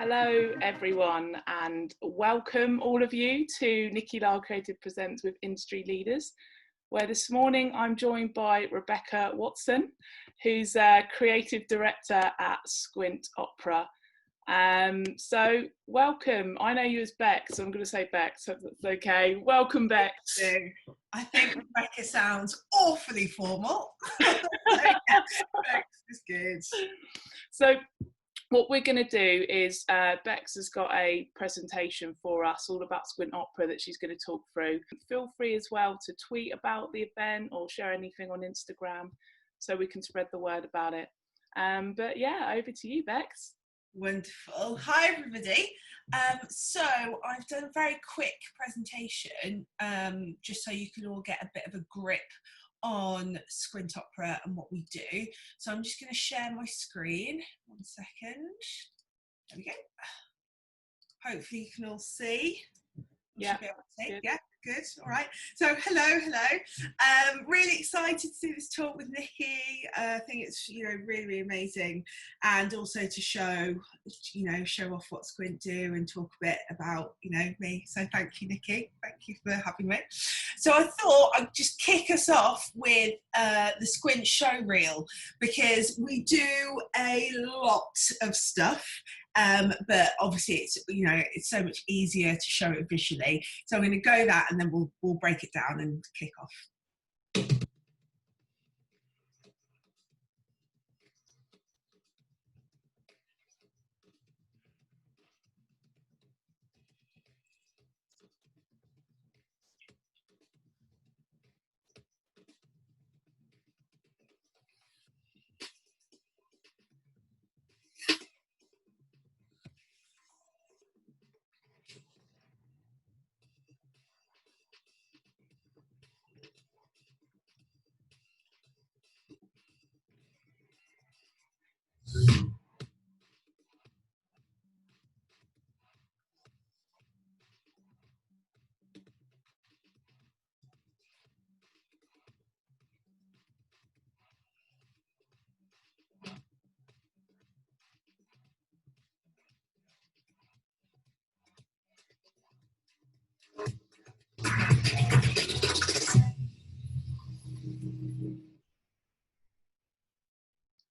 Hello everyone and welcome all of you to Nikky Lyle Creative Presents with Industry Leaders, where this morning I'm joined by Rebecca Watson, who's a Creative Director at Squint Opera. So welcome. I know you as Beck, so I'm going to say Beck, so that's okay. Welcome, Beck. I think Rebecca sounds awfully formal. Bex is good. So what we're going to do is Bex has got a presentation for us all about Squint Opera that she's going to talk through. Feel free as well to tweet about the event or share anything on Instagram so we can spread the word about it. But yeah, over to you, Bex. Wonderful. Hi everybody. So I've done a very quick presentation just so you can all get a bit of a grip on Squint Opera and what we do. So I'm just going to share my screen. 1 second. There we go. Hopefully you can all see. Yeah. Yeah, good. All right. So hello. Really excited to do this talk with Nikky. I think it's really amazing, and also to show off what Squint do and talk a bit about me. So thank you, Nikky. Thank you for having me. So I thought I'd just kick us off with the Squint show reel, because we do a lot of stuff. But obviously it's so much easier to show it visually. So I'm going to go that and then we'll break it down and kick off.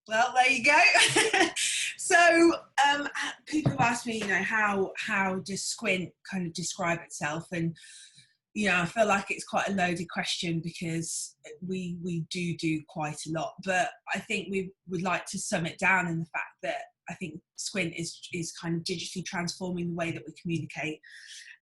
Well, there you go. So people have asked me, how does Squint kind of describe itself? And I feel like it's quite a loaded question because we do quite a lot. But I think we would like to sum it down in the fact that I think Squint is kind of digitally transforming the way that we communicate.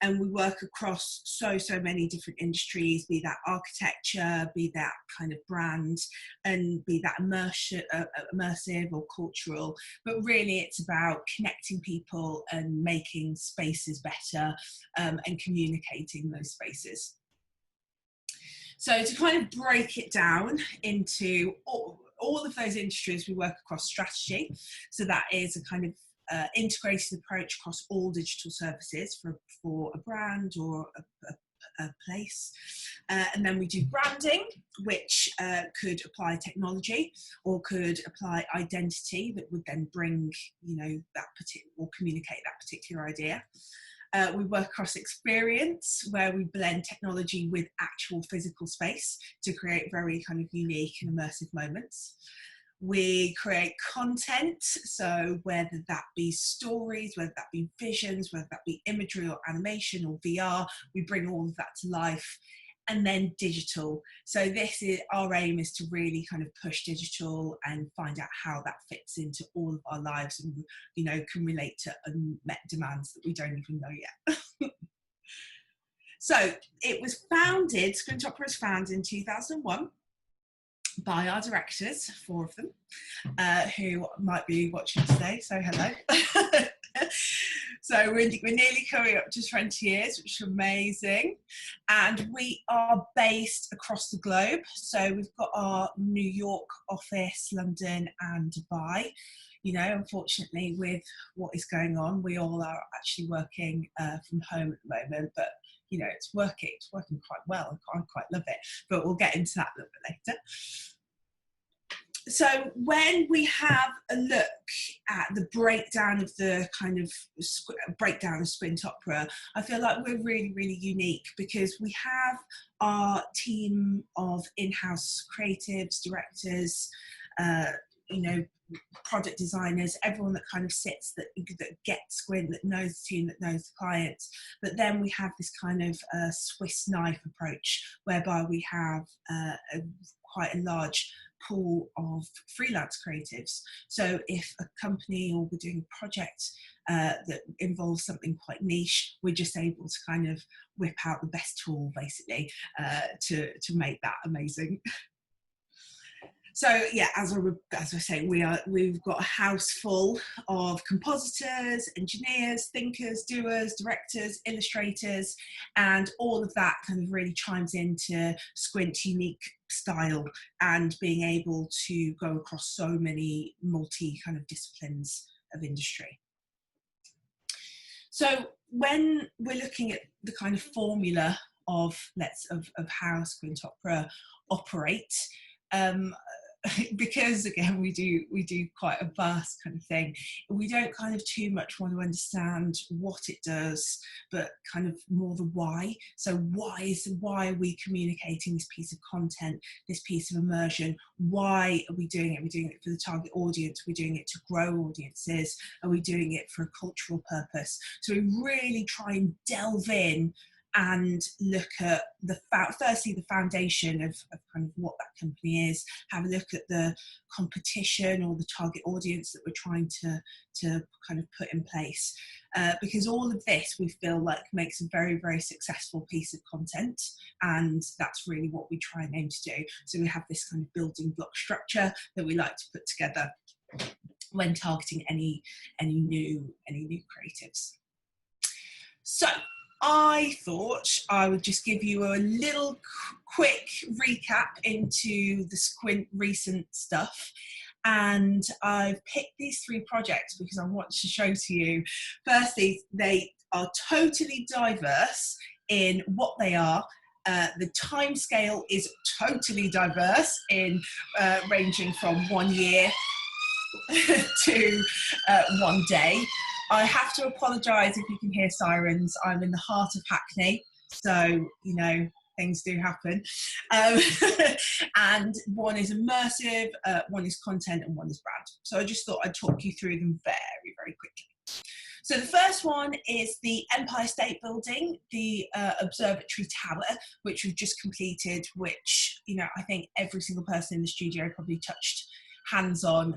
And we work across so many different industries, be that architecture, be that kind of brand, and be that immersive or cultural. But really it's about connecting people and making spaces better and communicating those spaces. So to kind of break it down into all of those industries, we work across strategy. So that is a kind of integrated approach across all digital services for a brand or a place. And then we do branding, which could apply technology or could apply identity that would then bring, that particular or communicate that particular idea. We work across experience, where we blend technology with actual physical space to create very kind of unique and immersive moments. We create content, so whether that be stories, whether that be visions, whether that be imagery or animation or VR, we bring all of that to life. And then digital. So our aim is to really kind of push digital and find out how that fits into all of our lives and, can relate to unmet demands that we don't even know yet. So it was founded, Squint Opera was founded in 2001 by our directors, 4 of them, who might be watching today, so hello. So we're nearly coming up to 20 years, which is amazing. And we are based across the globe. So we've got our New York office, London and Dubai. Unfortunately, with what is going on, we all are actually working from home at the moment, but it's working quite well. I quite love it, but we'll get into that a little bit later. So when we have a look at the breakdown of the kind of breakdown of Squint Opera, I feel like we're really, really unique because we have our team of in-house creatives, directors, you know, product designers, everyone that kind of sits, that gets Squint, that knows the team, that knows the clients. But then we have this kind of Swiss knife approach, whereby we have quite a large pool of freelance creatives. So if a company, or we're doing a project that involves something quite niche, we're just able to kind of whip out the best tool, basically, to make that amazing. So yeah, as I say, we've got a house full of compositors, engineers, thinkers, doers, directors, illustrators, and all of that kind of really chimes into Squint's unique style and being able to go across so many multi kind of disciplines of industry. So when we're looking at the kind of formula of how Squint Opera operates, because again we do quite a vast kind of thing, we don't kind of too much want to understand what it does, but kind of more the why. So why are we communicating this piece of content, this piece of immersion? Why are we doing it? Are we doing it for the target audience? Are we doing it to grow audiences? Are we doing it for a cultural purpose? So we really try and delve in and look at firstly the foundation of kind of what that company is, have a look at the competition or the target audience that we're trying to kind of put in place, because all of this we feel like makes a very, very successful piece of content, and that's really what we try and aim to do. So we have this kind of building block structure that we like to put together when targeting any new creatives. So I thought I would just give you a little quick recap into the Squint recent stuff. And I've picked these 3 projects because I want to show to you, firstly, they are totally diverse in what they are. The time scale is totally diverse in ranging from 1 year to 1 day. I have to apologise if you can hear sirens. I'm in the heart of Hackney, so, you know, things do happen. And one is immersive, one is content, and one is brand. So I just thought I'd talk you through them very, very quickly. So the first one is the Empire State Building, the Observatory Tower, which we've just completed, which, you know, I think every single person in the studio probably touched hands-on.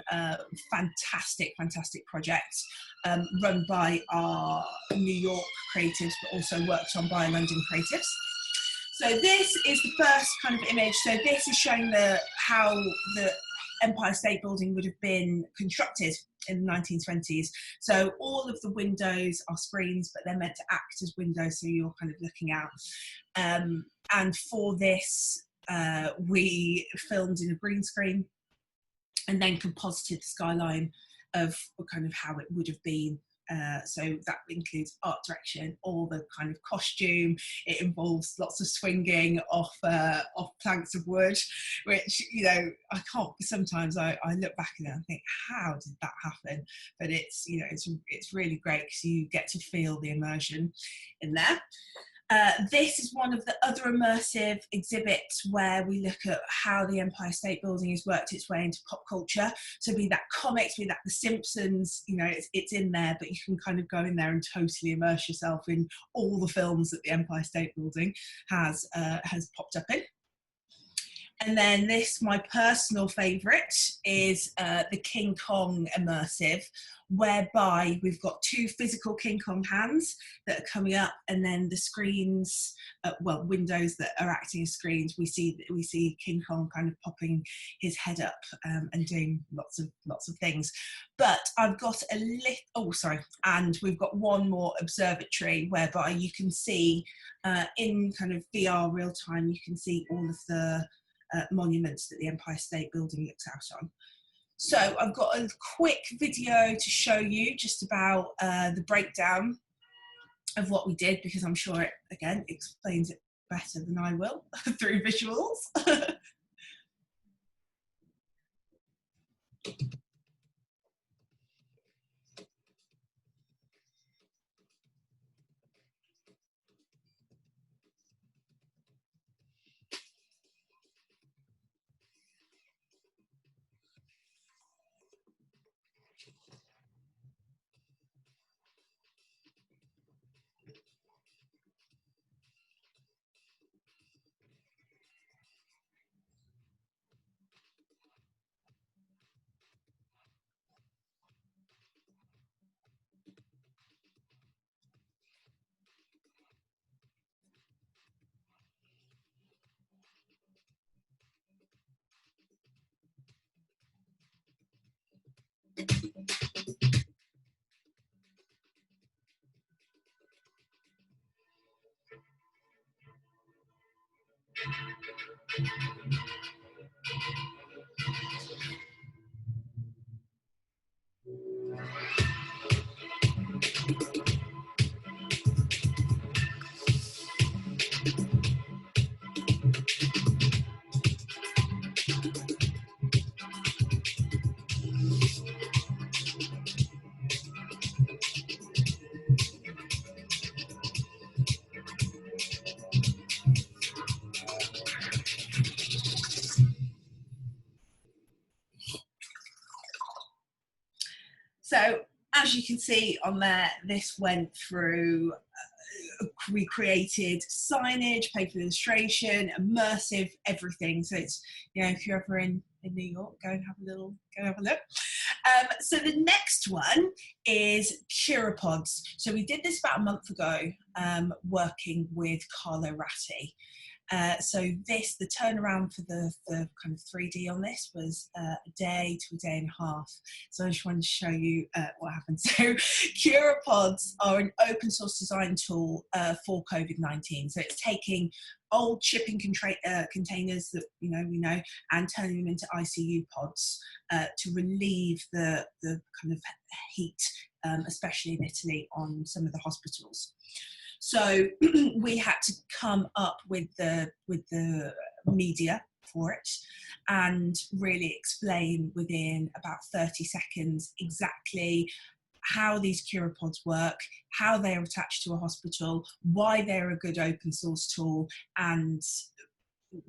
Fantastic project, run by our New York creatives, but also worked on by London creatives. So this is the first kind of image. So this is showing how the Empire State Building would have been constructed in the 1920s. So all of the windows are screens, but they're meant to act as windows, so you're kind of looking out. And for this, we filmed in a green screen, and then composited the skyline of kind of how it would have been. So that includes art direction, all the kind of costume. It involves lots of swinging off planks of wood, which, you know, I can't. Sometimes I look back at it and think, how did that happen? But it's, you know, it's really great because you get to feel the immersion in there. This is one of the other immersive exhibits where we look at how the Empire State Building has worked its way into pop culture. So be that comics, be that The Simpsons, you know, it's in there, but you can kind of go in there and totally immerse yourself in all the films that the Empire State Building has popped up in. And then this, my personal favourite, is the King Kong immersive, whereby we've got 2 physical King Kong hands that are coming up, and then the screens, windows that are acting as screens. We see King Kong kind of popping his head up and doing lots of things. But I've got and we've got one more observatory whereby you can see in kind of VR real time, you can see all of the monuments that the Empire State Building looks out on. So I've got a quick video to show you just about the breakdown of what we did, because I'm sure it, again, explains it better than I will through visuals. So as you can see on there, this went through, we created signage, paper illustration, immersive, everything. So it's, you know, if you're ever in New York, go and have a look. So the next one is Curopods. So we did this about a month ago, working with Carlo Ratti. So the turnaround for the kind of 3D on this was a day to a day and a half. So I just wanted to show you what happened. So Curopods are an open source design tool for COVID-19. So it's taking old shipping containers that we know and turning them into ICU pods to relieve the kind of heat, especially in Italy, on some of the hospitals. So we had to come up with the media for it and really explain within about 30 seconds exactly how these Curopods work, how they are attached to a hospital, why they're a good open source tool, and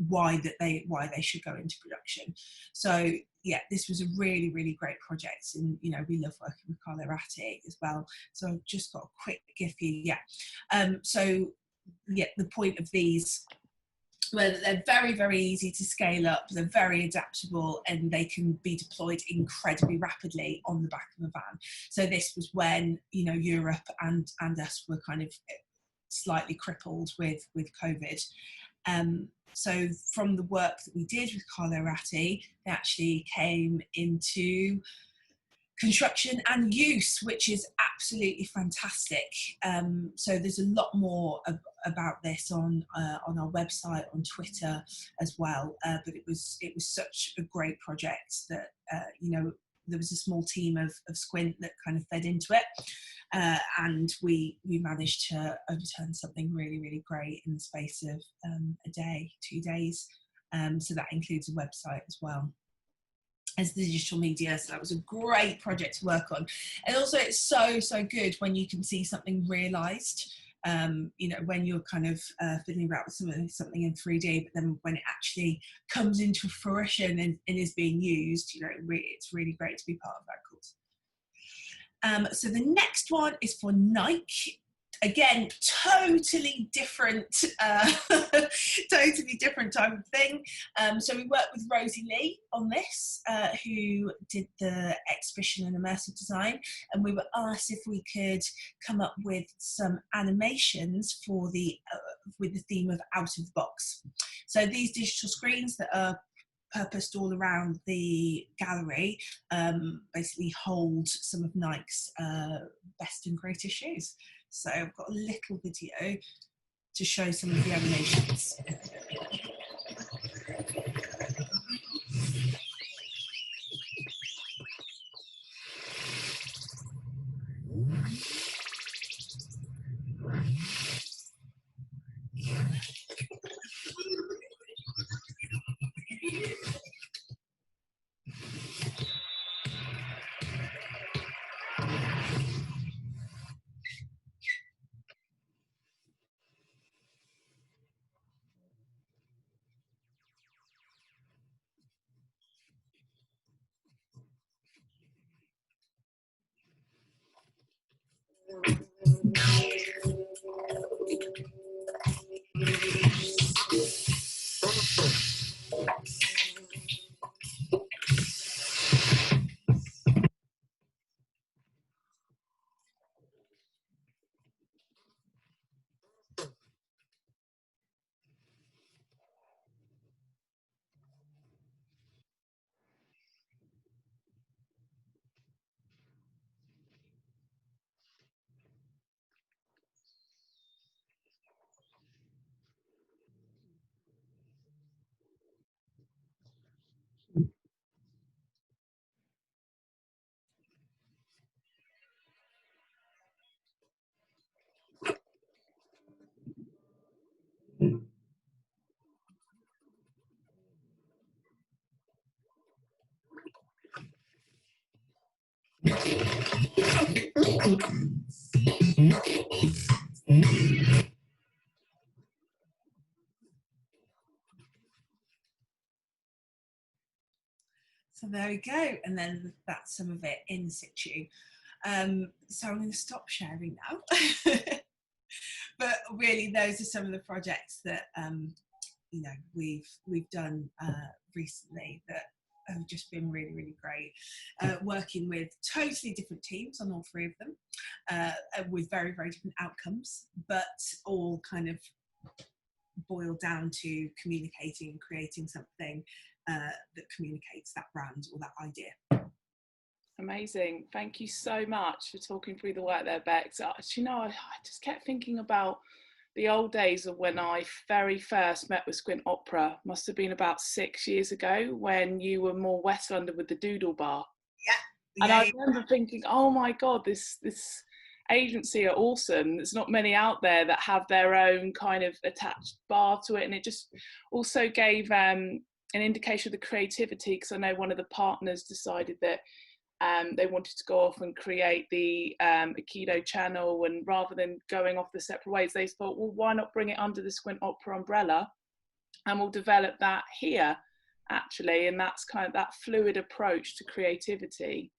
why they should go into production. So yeah, this was a really, really great project, and you know, we love working with Carlo Ratti as well. So I've just got a quick gif for you. So yeah, the point of these, well, they're very, very easy to scale up, they're very adaptable, and they can be deployed incredibly rapidly on the back of a van. So this was when, you know, Europe and us were kind of slightly crippled with COVID. So from the work that we did with Carlo Ratti, they actually came into construction and use, which is absolutely fantastic. So there's a lot more about this on our website, on Twitter as well. But it was such a great project that you know, there was a small team of Squint that kind of fed into it, and we managed to overturn something really, really great in the space of a day, 2 days. So that includes a website as well as the digital media. So that was a great project to work on. And also it's so good when you can see something realized, you know, when you're kind of fiddling about with something in 3D, but then when it actually comes into fruition and is being used, you know, it's really great to be part of that course. So the next one is for Nike. Again, totally different type of thing. So we worked with Rosie Lee on this, who did the exhibition and immersive design, and we were asked if we could come up with some animations for with the theme of out of the box. So these digital screens that are purposed all around the gallery basically hold some of Nike's best and greatest shoes. So I've got a little video to show some of the animations. So there we go, and then that's some of it in situ. So I'm going to stop sharing now. But really, those are some of the projects that you know, we've done recently that have just been really, really great. Working with totally different teams on all three of them, with very, very different outcomes, but all kind of boil down to communicating and creating something that communicates that brand or that idea. Amazing. Thank you so much for talking through the work there, Bex. You know, I just kept thinking about the old days of when I very first met with Squint Opera. Must have been about 6 years ago, when you were more West London with the Doodle Bar. Yeah. And I remember thinking, oh my God, this agency are awesome. There's not many out there that have their own kind of attached bar to it. And it just also gave an indication of the creativity, because I know one of the partners decided that they wanted to go off and create the Aikido channel, and rather than going off the separate ways, they thought, well, why not bring it under the Squint Opera umbrella, and we'll develop that here, actually. And that's kind of that fluid approach to creativity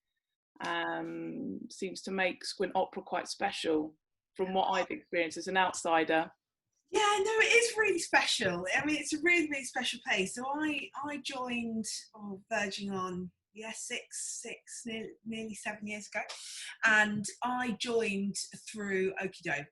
seems to make Squint Opera quite special, from what I've experienced as an outsider. Yeah, no, it is really special. I mean, it's a really, really special place. So I joined, verging on, nearly 7 years ago, and I joined through Aikido.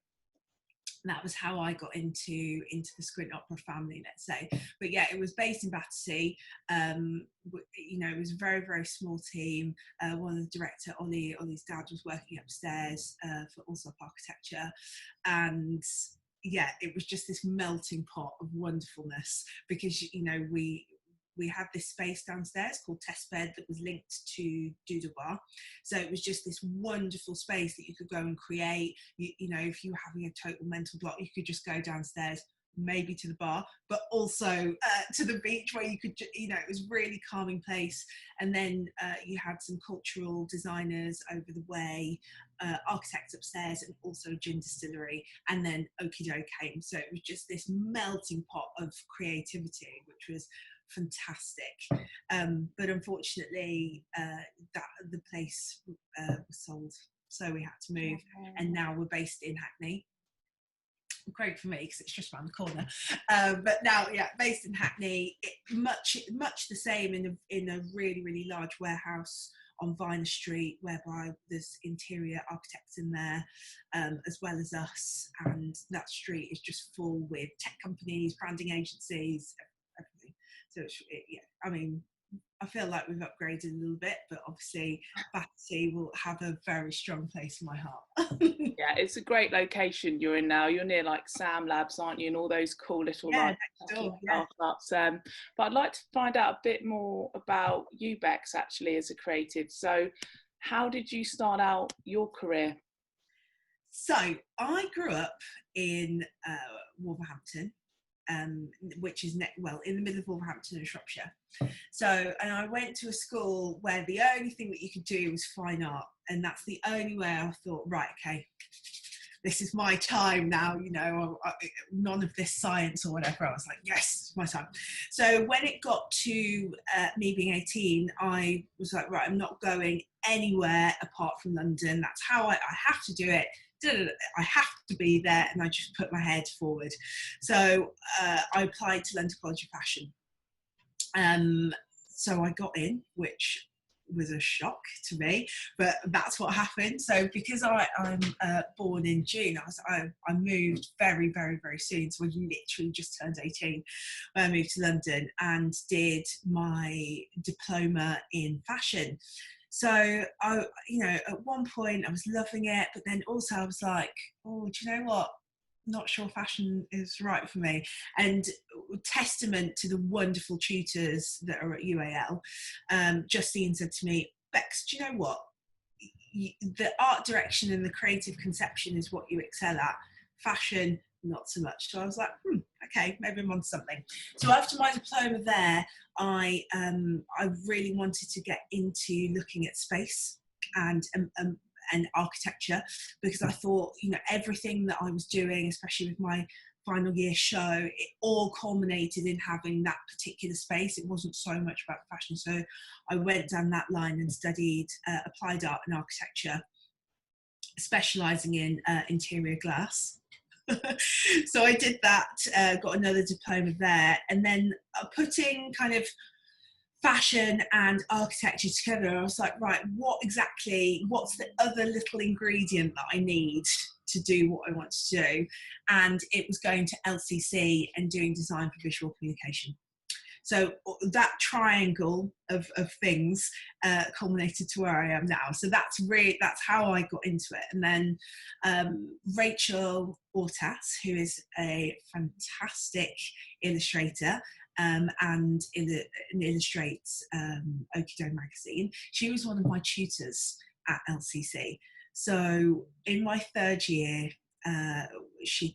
That was how I got into the Squint Opera family, let's say. But yeah, it was based in Battersea. You know, it was a very, very small team. One of the director, Ollie's dad, was working upstairs for Allsop Architecture, and yeah, it was just this melting pot of wonderfulness, because you know, we had this space downstairs called Test Bed that was linked to Doodle Bar. So it was just this wonderful space that you could go and create. You know, if you were having a total mental block, you could just go downstairs, maybe to the bar, but also to the beach, where you could, you know, it was really calming place. And then you had some cultural designers over the way, architects upstairs, and also gin distillery. And then Aikido came. So it was just this melting pot of creativity, which was fantastic. But unfortunately, that the place was sold, so we had to move. And now we're based in Hackney. Great for me, because it's just around the corner. But now, yeah, based in Hackney, much the same, in a really, really large warehouse on Viner Street, whereby there's interior architects in there, as well as us. And that street is just full with tech companies, branding agencies, everything. So yeah, I mean, I feel like we've upgraded a little bit, but obviously Battersea will have a very strong place in my heart. Yeah, it's a great location you're in now. You're near like Sam Labs, aren't you, and all those cool little like startups. But I'd like to find out a bit more about you, Bex, actually, as a creative. So how did you start out your career? So I grew up in Wolverhampton, which is in the middle of Wolverhampton in Shropshire. So, and I went to a school where the only thing that you could do was fine art, and that's the only way I thought, right, okay, this is my time now, you know, none of this science or whatever. I was like, yes, it's my time. So when it got to me being 18, I was like, right, I'm not going anywhere apart from London. That's how I have to do it. I have to be there, and I just put my head forward. So I applied to London College of Fashion. So I got in, which was a shock to me, but that's what happened. So because I'm born in June, I moved very, very, very soon. So I literally just turned 18 when I moved to London and did my diploma in fashion. So you know, at one point I was loving it, but then also I was like, oh, do you know what? Not sure fashion is right for me. And testament to the wonderful tutors that are at UAL, Justine said to me, Bex, do you know what? The art direction and the creative conception is what you excel at. Fashion, not so much. So I was like, okay, maybe I'm on something. So after my diploma there, I really wanted to get into looking at space and and architecture, because I thought, you know, everything that I was doing, especially with my final year show, it all culminated in having that particular space. It wasn't so much about fashion. So I went down that line and studied applied art and architecture, specialising in interior glass. So I did that, got another diploma there, and then putting kind of fashion and architecture together, I was like, right, what's the other little ingredient that I need to do what I want to do? And it was going to LCC and doing design for visual communication. So that triangle of things culminated to where I am now. So that's how I got into it. And then Rachel Ortas, who is a fantastic illustrator, and illustrates Okido magazine. She was one of my tutors at LCC. So in my third year, she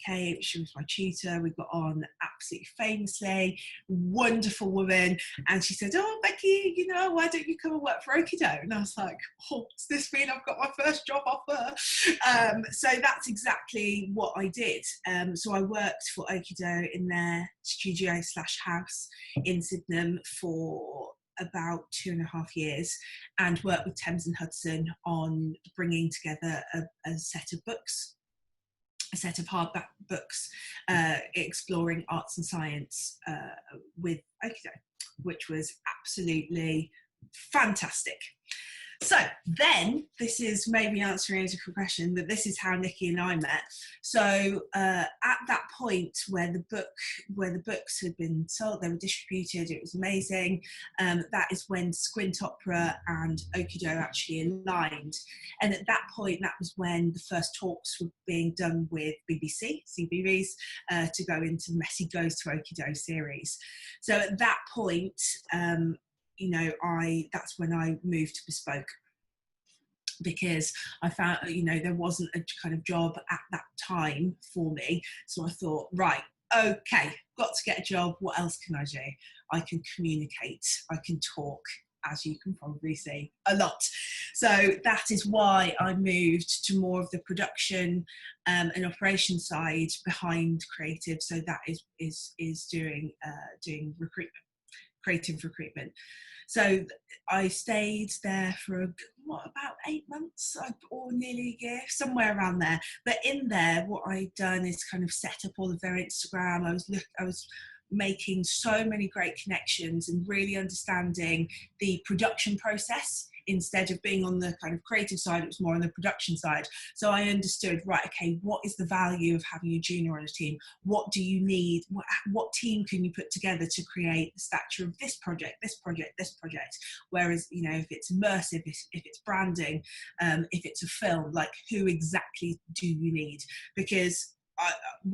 was my tutor. We got on absolutely famously, wonderful woman. And she said, oh, Becky, you know, why don't you come and work for Okido? And I was like, oh, does this mean I've got my first job offer? So that's exactly what I did. So I worked for Okido in their studio/house in Sydenham for about 2.5 years, and worked with Thames and Hudson on bringing together a set of books, a set of hardback books exploring arts and science with Okido, which was absolutely fantastic. So then, this is maybe answering a different question, but this is how Nikky and I met. So at that point where the books had been sold, they were distributed, it was amazing. That is when Squint Opera and Okido actually aligned. And at that point, that was when the first talks were being done with BBC, CBeebies, to go into the Messi Goes to Okido series. So at that point, you know, that's when I moved to Bespoke, because I found, you know, there wasn't a kind of job at that time for me. So I thought, right, okay, got to get a job. What else can I do? I can communicate, I can talk, as you can probably see, a lot. So that is why I moved to more of the production and operation side behind creative. So that is doing recruitment, creative recruitment. So I stayed there for about 8 months or nearly a year, somewhere around there. But in there, what I'd done is kind of set up all of their Instagram. I was making so many great connections and really understanding the production process. Instead of being on the kind of creative side, it was more on the production side. So I understood, right, okay, what is the value of having a junior on a team? What do you need? What team can you put together to create the stature of this project, this project, this project? Whereas, you know, if it's immersive, if it's branding, if it's a film, like who exactly do you need? Because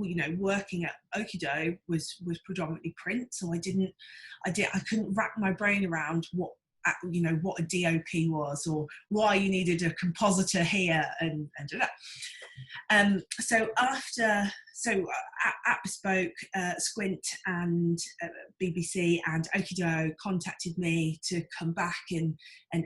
you know, working at Okido was predominantly print, so I couldn't wrap my brain around what a DOP was, or why you needed a compositor here and do that. So at Bespoke, Squint and BBC and Okido contacted me to come back and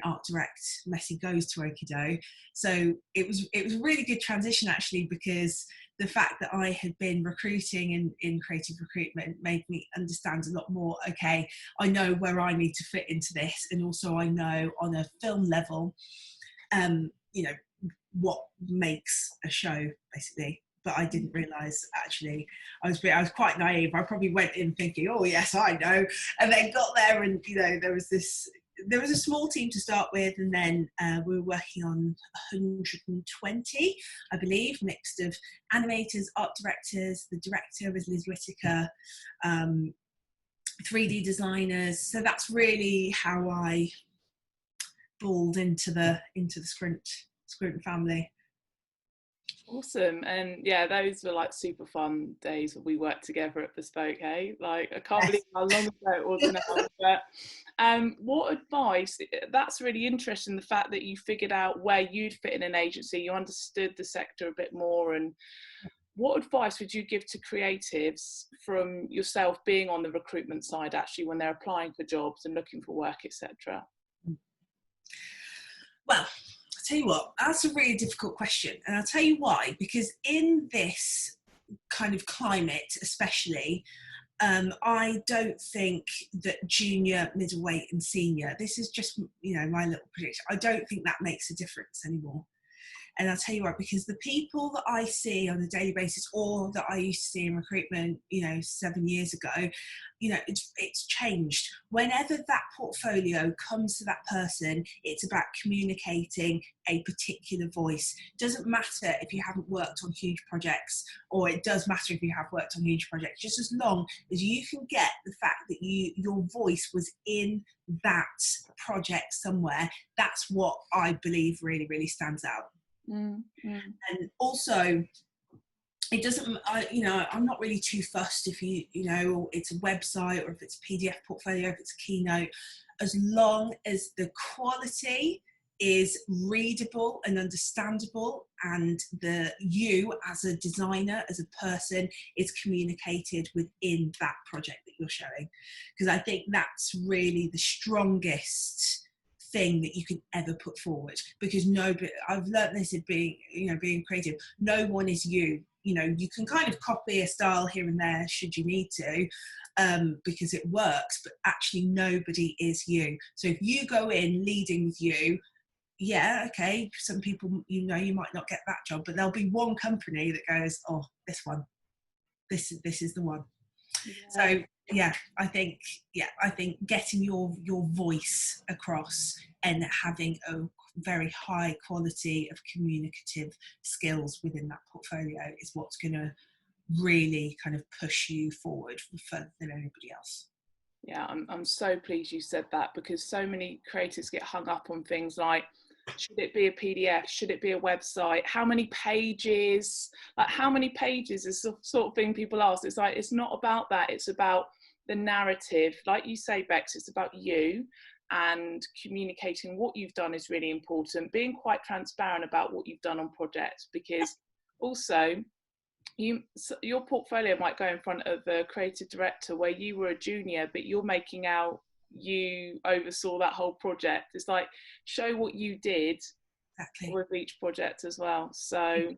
art direct Messi Goes to Okido. So it was a really good transition, actually, because the fact that I had been recruiting in creative recruitment made me understand a lot more. Okay, I know where I need to fit into this, and also I know on a film level, you know, what makes a show, basically. But I didn't realise, actually, I was quite naive. I probably went in thinking, oh yes, I know, and then got there, and you know, there was a small team to start with, and then we were working on 120, I believe, mixed of animators, art directors. The director was Liz Whittaker, 3D designers. So that's really how I balled into the Squint family. Awesome. And yeah, those were like super fun days when we worked together at Bespoke, hey? Like, I can't believe how long ago it was now. But what advice, that's really interesting, the fact that you figured out where you'd fit in an agency, you understood the sector a bit more. And what advice would you give to creatives from yourself being on the recruitment side, actually, when they're applying for jobs and looking for work, etc.? Well, tell you what, that's a really difficult question. And I'll tell you why. Because in this kind of climate, especially, I don't think that junior, middleweight and senior, this is just, my little prediction, I don't think that makes a difference anymore. And I'll tell you why, because the people that I see on a daily basis, or that I used to see in recruitment, 7 years ago, it's changed. Whenever that portfolio comes to that person, it's about communicating a particular voice. Doesn't matter if you haven't worked on huge projects, or it does matter if you have worked on huge projects, just as long as you can get the fact that your voice was in that project somewhere, that's what I believe really, really stands out. And also, it doesn't, I'm not really too fussed if it's a website or if it's a PDF portfolio, if it's a keynote, as long as the quality is readable and understandable, and you as a designer, as a person, is communicated within that project that you're showing. Because I think that's really the strongest thing that you can ever put forward, because nobody, I've learned this in being creative, no one is you. You can kind of copy a style here and there should you need to, because it works, but actually nobody is you. So if you go in leading with you, yeah, okay, some people, you might not get that job, but there'll be one company that goes, oh, this one, this is the one. Yeah. So I think getting your voice across and having a very high quality of communicative skills within that portfolio is what's going to really kind of push you forward further than anybody else. Yeah, I'm so pleased you said that, because so many creators get hung up on things like, should it be a PDF? Should it be a website? How many pages? Like, how many pages is the sort of thing people ask. It's like, it's not about that. It's about the narrative. Like you say, Bex, it's about you, and communicating what you've done is really important. Being quite transparent about what you've done on projects, because also your portfolio might go in front of a creative director where you were a junior, but you're making out you oversaw that whole project. It's like, show what you did with each project as well. So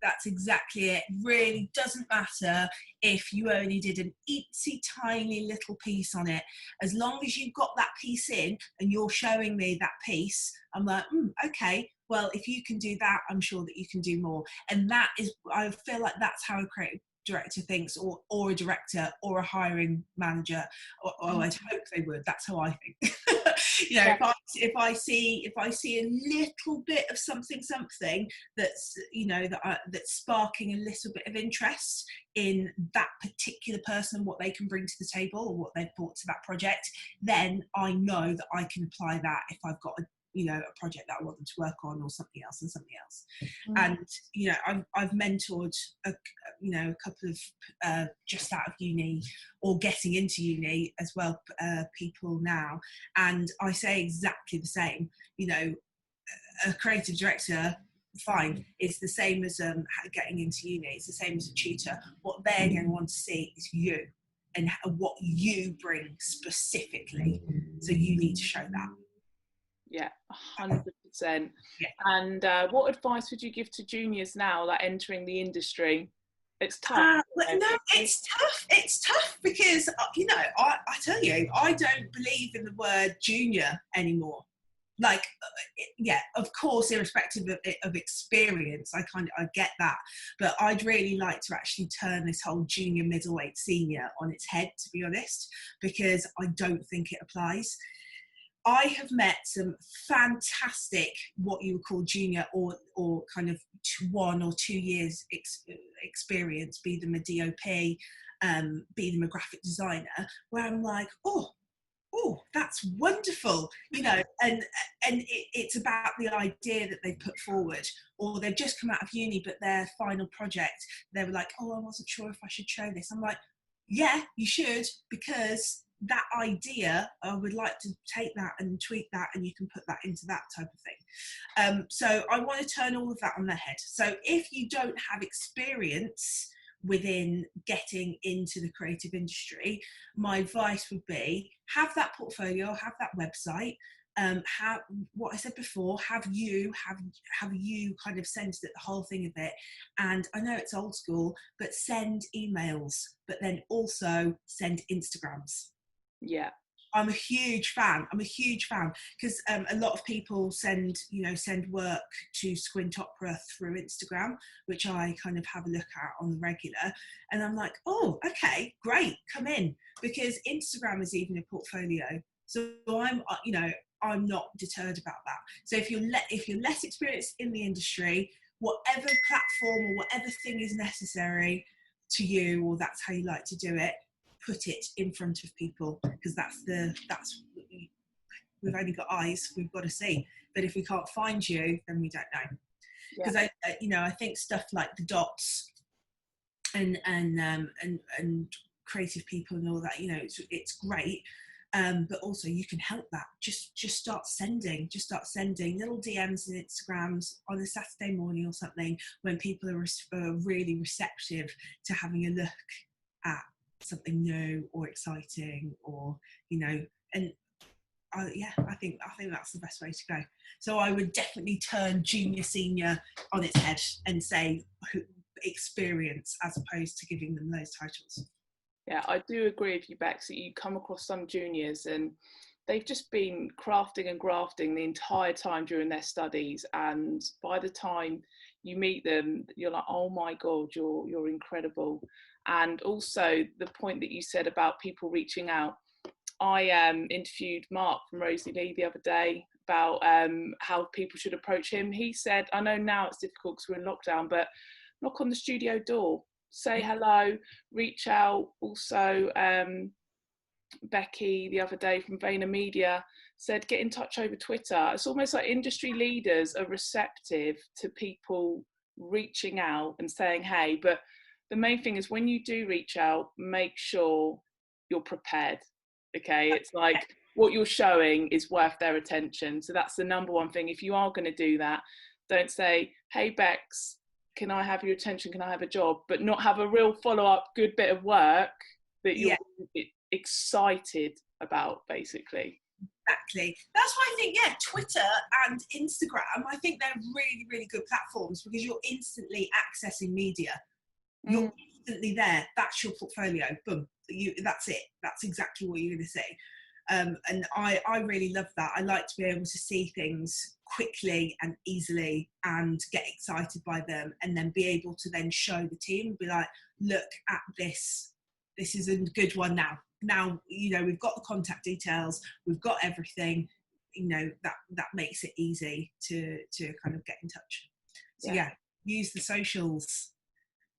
that's exactly it. Really doesn't matter if you only did an itsy tiny little piece on it, as long as you've got that piece in and you're showing me that piece, I'm like, okay, well, if you can do that, I'm sure that you can do more. And that is, I feel like that's how a creative director thinks, or a director, or a hiring manager, or I'd hope they would. That's how I think. If I see a little bit of something that's that's sparking a little bit of interest in that particular person, what they can bring to the table or what they've brought to that project, then I know that I can apply that if I've got a project that I want them to work on, or something else. And I've mentored a couple of just out of uni or getting into uni as well, people now, and I say exactly the same. A creative director, fine, it's the same as getting into uni. It's the same as a tutor. What they're going to want to see is you and what you bring specifically, so you need to show that. Yeah, 100%. Yeah. And what advice would you give to juniors now, like entering the industry? It's tough. It's tough. It's tough because I tell you, I don't believe in the word junior anymore. Like, of course, irrespective of experience, I get that, but I'd really like to actually turn this whole junior, middleweight, senior on its head, to be honest, because I don't think it applies. I have met some fantastic, what you would call junior or kind of 1 or 2 years experience, be them a DOP, be them a graphic designer, where I'm like, oh, that's wonderful, and it's about the idea that they put forward, or they've just come out of uni, but their final project, they were like, oh, I wasn't sure if I should show this. I'm like, yeah, you should, because that idea, I would like to take that and tweak that, and you can put that into that type of thing. So I want to turn all of that on their head. So if you don't have experience within getting into the creative industry, my advice would be have that portfolio, have that website, how, what I said before, have you kind of sensed that the whole thing of it, and I know it's old school, but send emails, but then also send Instagrams. Yeah. I'm a huge fan because a lot of people send work to Squint Opera through Instagram, which I kind of have a look at on the regular, and I'm like, oh, okay, great, come in, because Instagram is even a portfolio. So I'm not deterred about that. So if you're less experienced in the industry, whatever platform or whatever thing is necessary to you, or that's how you like to do it, put it in front of people, because we've only got eyes, we've got to see. But if we can't find you, then we don't know. Because I think stuff like the dots and creative people and all that, it's great. But also you can help that. Just start sending little DMs and Instagrams on a Saturday morning or something, when people are really receptive to having a look at something new or exciting, or and I think that's the best way to go. So I would definitely turn junior senior on its head and say experience, as opposed to giving them those titles. Yeah, I do agree with you, Bex, that you come across some juniors and they've just been crafting and grafting the entire time during their studies, and by the time you meet them, you're like, oh my God, you're incredible. And also the point that you said about people reaching out. I interviewed Mark from Rosie Lee the other day about how people should approach him. He said, I know now it's difficult because we're in lockdown, but knock on the studio door, say hello, reach out. Also, Becky the other day from VaynerMedia said, get in touch over Twitter. It's almost like industry leaders are receptive to people reaching out and saying, hey, but the main thing is when you do reach out, make sure you're prepared. Okay, it's like what you're showing is worth their attention. So that's the number one thing. If you are going to do that, don't say, hey, Bex, can I have your attention? Can I have a job? But not have a real follow-up good bit of work that you're excited about, basically. Exactly. That's why I think, Twitter and Instagram, I think they're really, really good platforms, because you're instantly accessing media. You're instantly there. That's your portfolio. Boom. That's it. That's exactly what you're going to say. And I really love that. I like to be able to see things quickly and easily and get excited by them, and then be able to then show the team and be like, look at this. This is a good one now. Now, we've got the contact details, we've got everything, that makes it easy to kind of get in touch. So use the socials.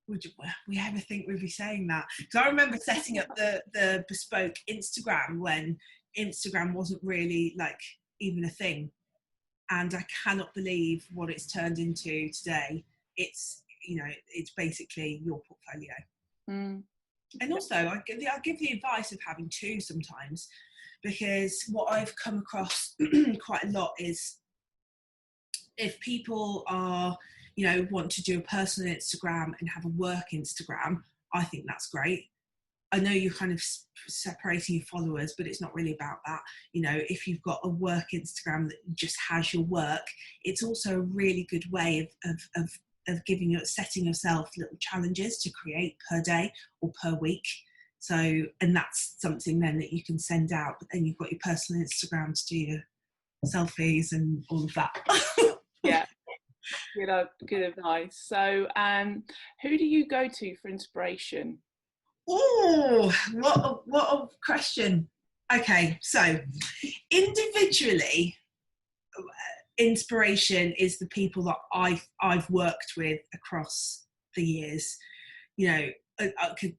Would we ever think we'd be saying that? Because I remember setting up the bespoke Instagram when Instagram wasn't really like even a thing, and I cannot believe what it's turned into today. It's it's basically your portfolio. And also I'll give the advice of having two sometimes, because what I've come across quite a lot is, if people are want to do a personal Instagram and have a work Instagram, I think that's great. I know you're kind of separating your followers, but it's not really about that. If you've got a work Instagram that just has your work, it's also a really good way of setting yourself little challenges to create per day or per week. So, and that's something then that you can send out, but then you've got your personal Instagram to do your selfies and all of that. Yeah. Good advice. So, who do you go to for inspiration? Oh, what a question. Okay, so individually, inspiration is the people that I've worked with across the years. I could,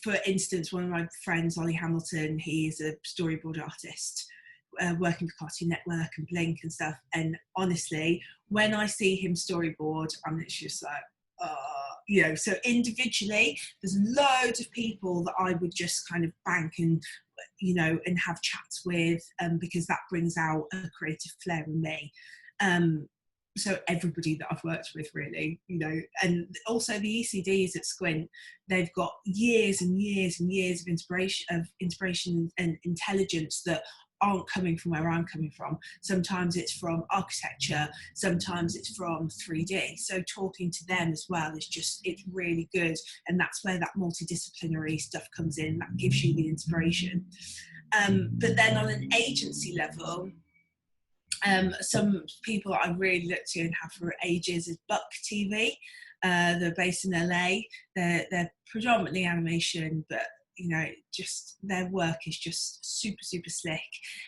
for instance, one of my friends, Ollie Hamilton, he's a storyboard artist. Working for Cartoon Network and Blink and stuff, and honestly, when I see him storyboard, I'm literally just like, so individually, there's loads of people that I would just kind of bank and and have chats with, because that brings out a creative flair in me. So everybody that I've worked with, really, and also the ECDs at Squint, they've got years and years and years of inspiration and intelligence that aren't coming from where I'm coming from. Sometimes it's from architecture, sometimes it's from 3D. So talking to them as well is just, it's really good. And that's where that multidisciplinary stuff comes in, that gives you the inspiration. But then on an agency level, some people I really look to and have for ages is Buck TV. They're based in LA. They're predominantly animation, but you know, just their work is just super slick.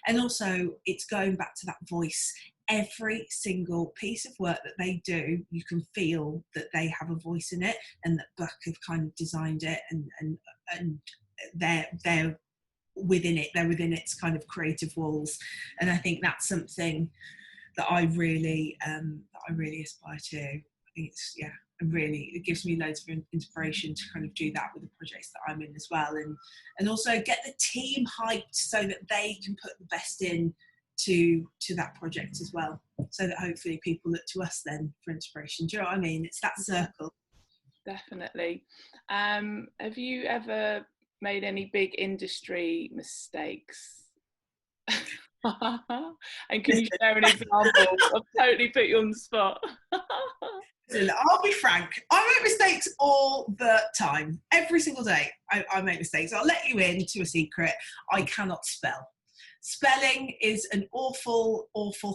And also it's going back to that voice. Every single piece of work that they do, you can feel that they have a voice in it, and that Buck have kind of designed it, and they're within it. They're within its kind of creative walls, and I think that's something that I really aspire to. I think it's really, it gives me loads of inspiration to kind of do that with the projects that I'm in as well, and also get the team hyped so that they can put the best in to that project as well, so that hopefully people look to us then for inspiration. Do you know what I mean? It's that circle. Definitely. Have you ever made any big industry mistakes? And can you share an example? I've totally put you on the spot. I'll be frank, I make mistakes all the time. Every single day I make mistakes. I'll let you into a secret. I cannot spell. Spelling is an awful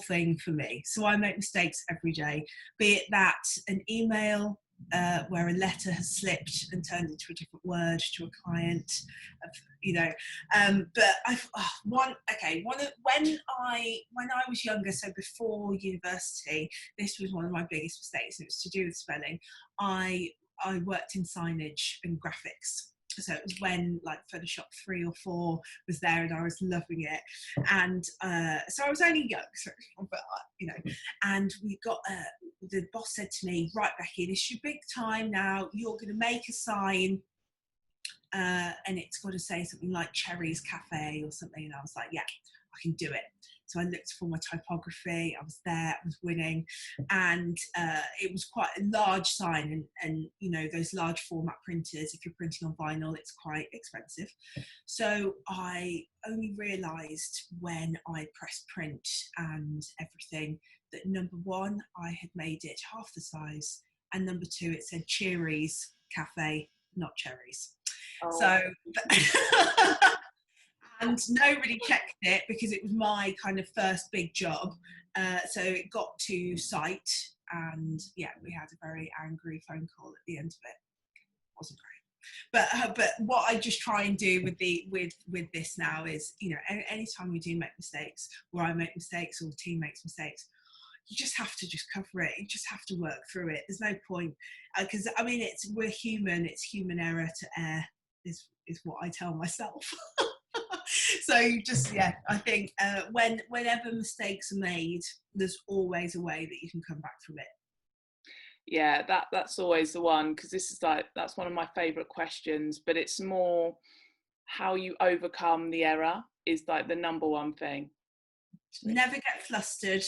thing for me. So I make mistakes every day, be it that an email where a letter has slipped and turned into a different word to a client, you know. But when I was younger, so before university, this was one of my biggest mistakes. It was to do with spelling. I worked in signage and graphics. So it was when like Photoshop 3 or 4 was there, and I was loving it. And so I was only young, but you know, and we got the boss said to me, right, Becky, this is your big time now. You're going to make a sign, and it's got to say something like Cherry's Cafe or something. And I was like, yeah, I can do it. So I looked for my typography. I was there, I was winning, and it was quite a large sign. And you know, those large format printers, if you're printing on vinyl, it's quite expensive. So I only realised when I pressed print and everything that number one, I had made it half the size, and number two, it said Cherry's Cafe, not cherries. Oh. So. And nobody checked it because it was my kind of first big job. So it got to site, and yeah, we had a very angry phone call at the end of it. It wasn't great. But what I just try and do with this now is, you know, anytime we do make mistakes, or I make mistakes, or the team makes mistakes, you just have to just cover it. You just have to work through it. There's no point, because I mean, we're human. It's human error to err, is what I tell myself. So you just, I think whenever mistakes are made, there's always a way that you can come back from it. Yeah, that's always the one, because this is like, that's one of my favourite questions, but it's more how you overcome the error is like the number one thing. Never get flustered.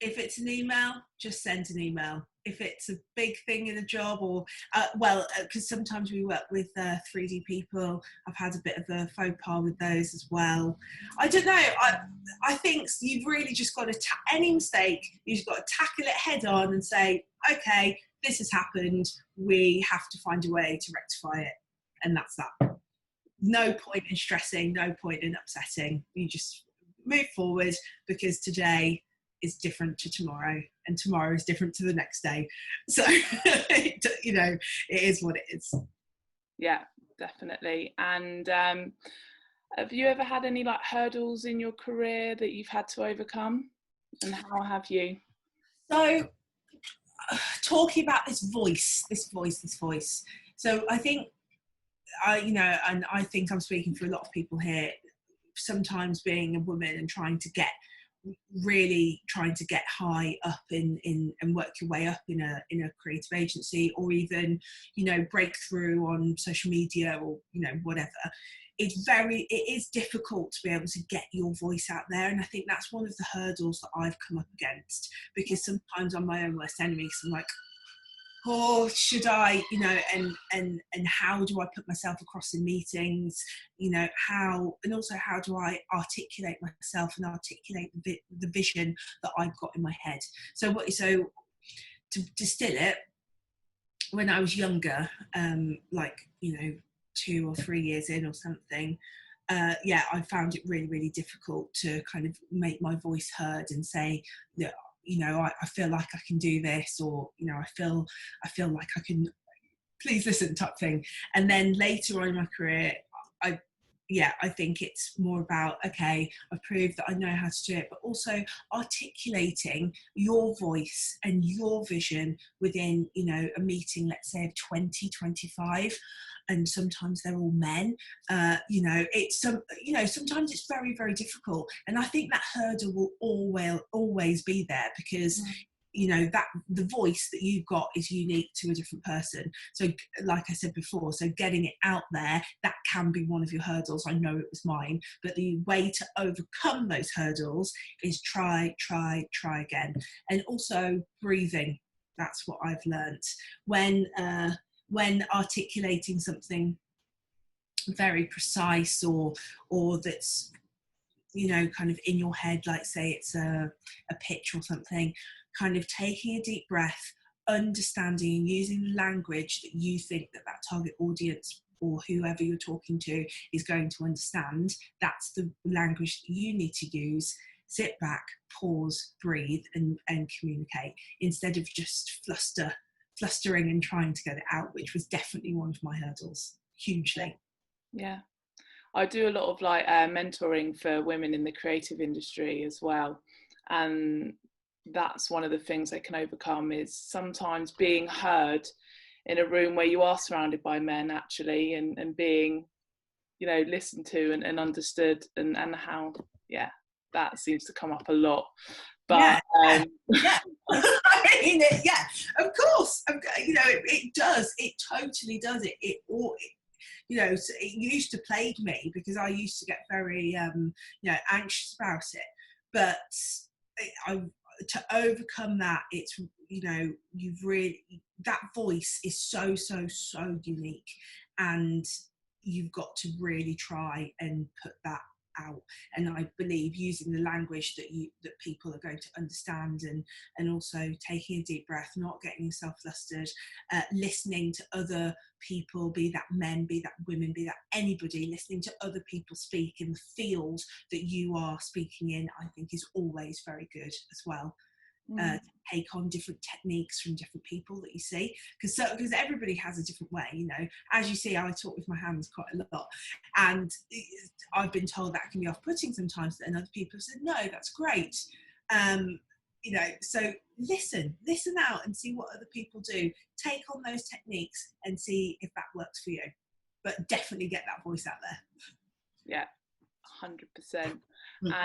If it's an email, just send an email. If it's a big thing in a job, or because sometimes we work with 3D people, I've had a bit of a faux pas with those as well. I don't know. I think you've really just got to any mistake, you've got to tackle it head on and say, okay, this has happened. We have to find a way to rectify it, and that's that. No point in stressing. No point in upsetting. You just move forward, because today is different to tomorrow, and tomorrow is different to the next day. So, you know, it is what it is. Yeah, definitely. And have you ever had any like hurdles in your career that you've had to overcome, and how have you? So, talking about this voice. So I think, and I think I'm speaking for a lot of people here, sometimes being a woman and trying to get high up in and work your way up in a creative agency, or even, you know, break through on social media, or, you know, whatever. It is difficult to be able to get your voice out there, and I think that's one of the hurdles that I've come up against, because sometimes I'm my own worst enemy, because I'm like, or should I, and how do I put myself across in meetings, and also how do I articulate myself and articulate the vision that I've got in my head. So to distill it, when I was younger, 2 or 3 years in or something, I found it really, really difficult to kind of make my voice heard and say that, I feel like I can do this, or, I feel like I can, please listen type thing. And then later on in my career, I think it's more about, okay, I've proved that I know how to do it, but also articulating your voice and your vision within, a meeting, let's say of 20, 25, and sometimes they're all men. Sometimes it's very, very difficult. And I think that hurdle will always be there, because that the voice that you've got is unique to a different person. So like I said before, so getting it out there, that can be one of your hurdles. I know it was mine, but the way to overcome those hurdles is try again. And also breathing. That's what I've learnt when articulating something very precise, or that's kind of in your head, like say it's a pitch or something, kind of taking a deep breath, understanding and using the language that you think that target audience or whoever you're talking to is going to understand. That's the language that you need to use. Sit back, pause, breathe, and communicate, instead of just flustering and trying to get it out, which was definitely one of my hurdles, hugely. Yeah. I do a lot of mentoring for women in the creative industry as well, and that's one of the things they can overcome, is sometimes being heard in a room where you are surrounded by men, actually, and being listened to and understood, and how that seems to come up a lot. But I mean, of course, it does, it totally does. It used to plague me, because I used to get very anxious about it, but to overcome that, it's you've really, that voice is so unique, and you've got to really try and put that out. And I believe using the language that people are going to understand, and also taking a deep breath, not getting yourself flustered, listening to other people, be that men, be that women, be that anybody, listening to other people speak in the field that you are speaking in, I think is always very good as well. To take on different techniques from different people that you see, because everybody has a different way. As you see, I talk with my hands quite a lot, and I've been told that can be off-putting sometimes, and other people have said no, that's great. So listen out and see what other people do, take on those techniques and see if that works for you, but definitely get that voice out there. 100%.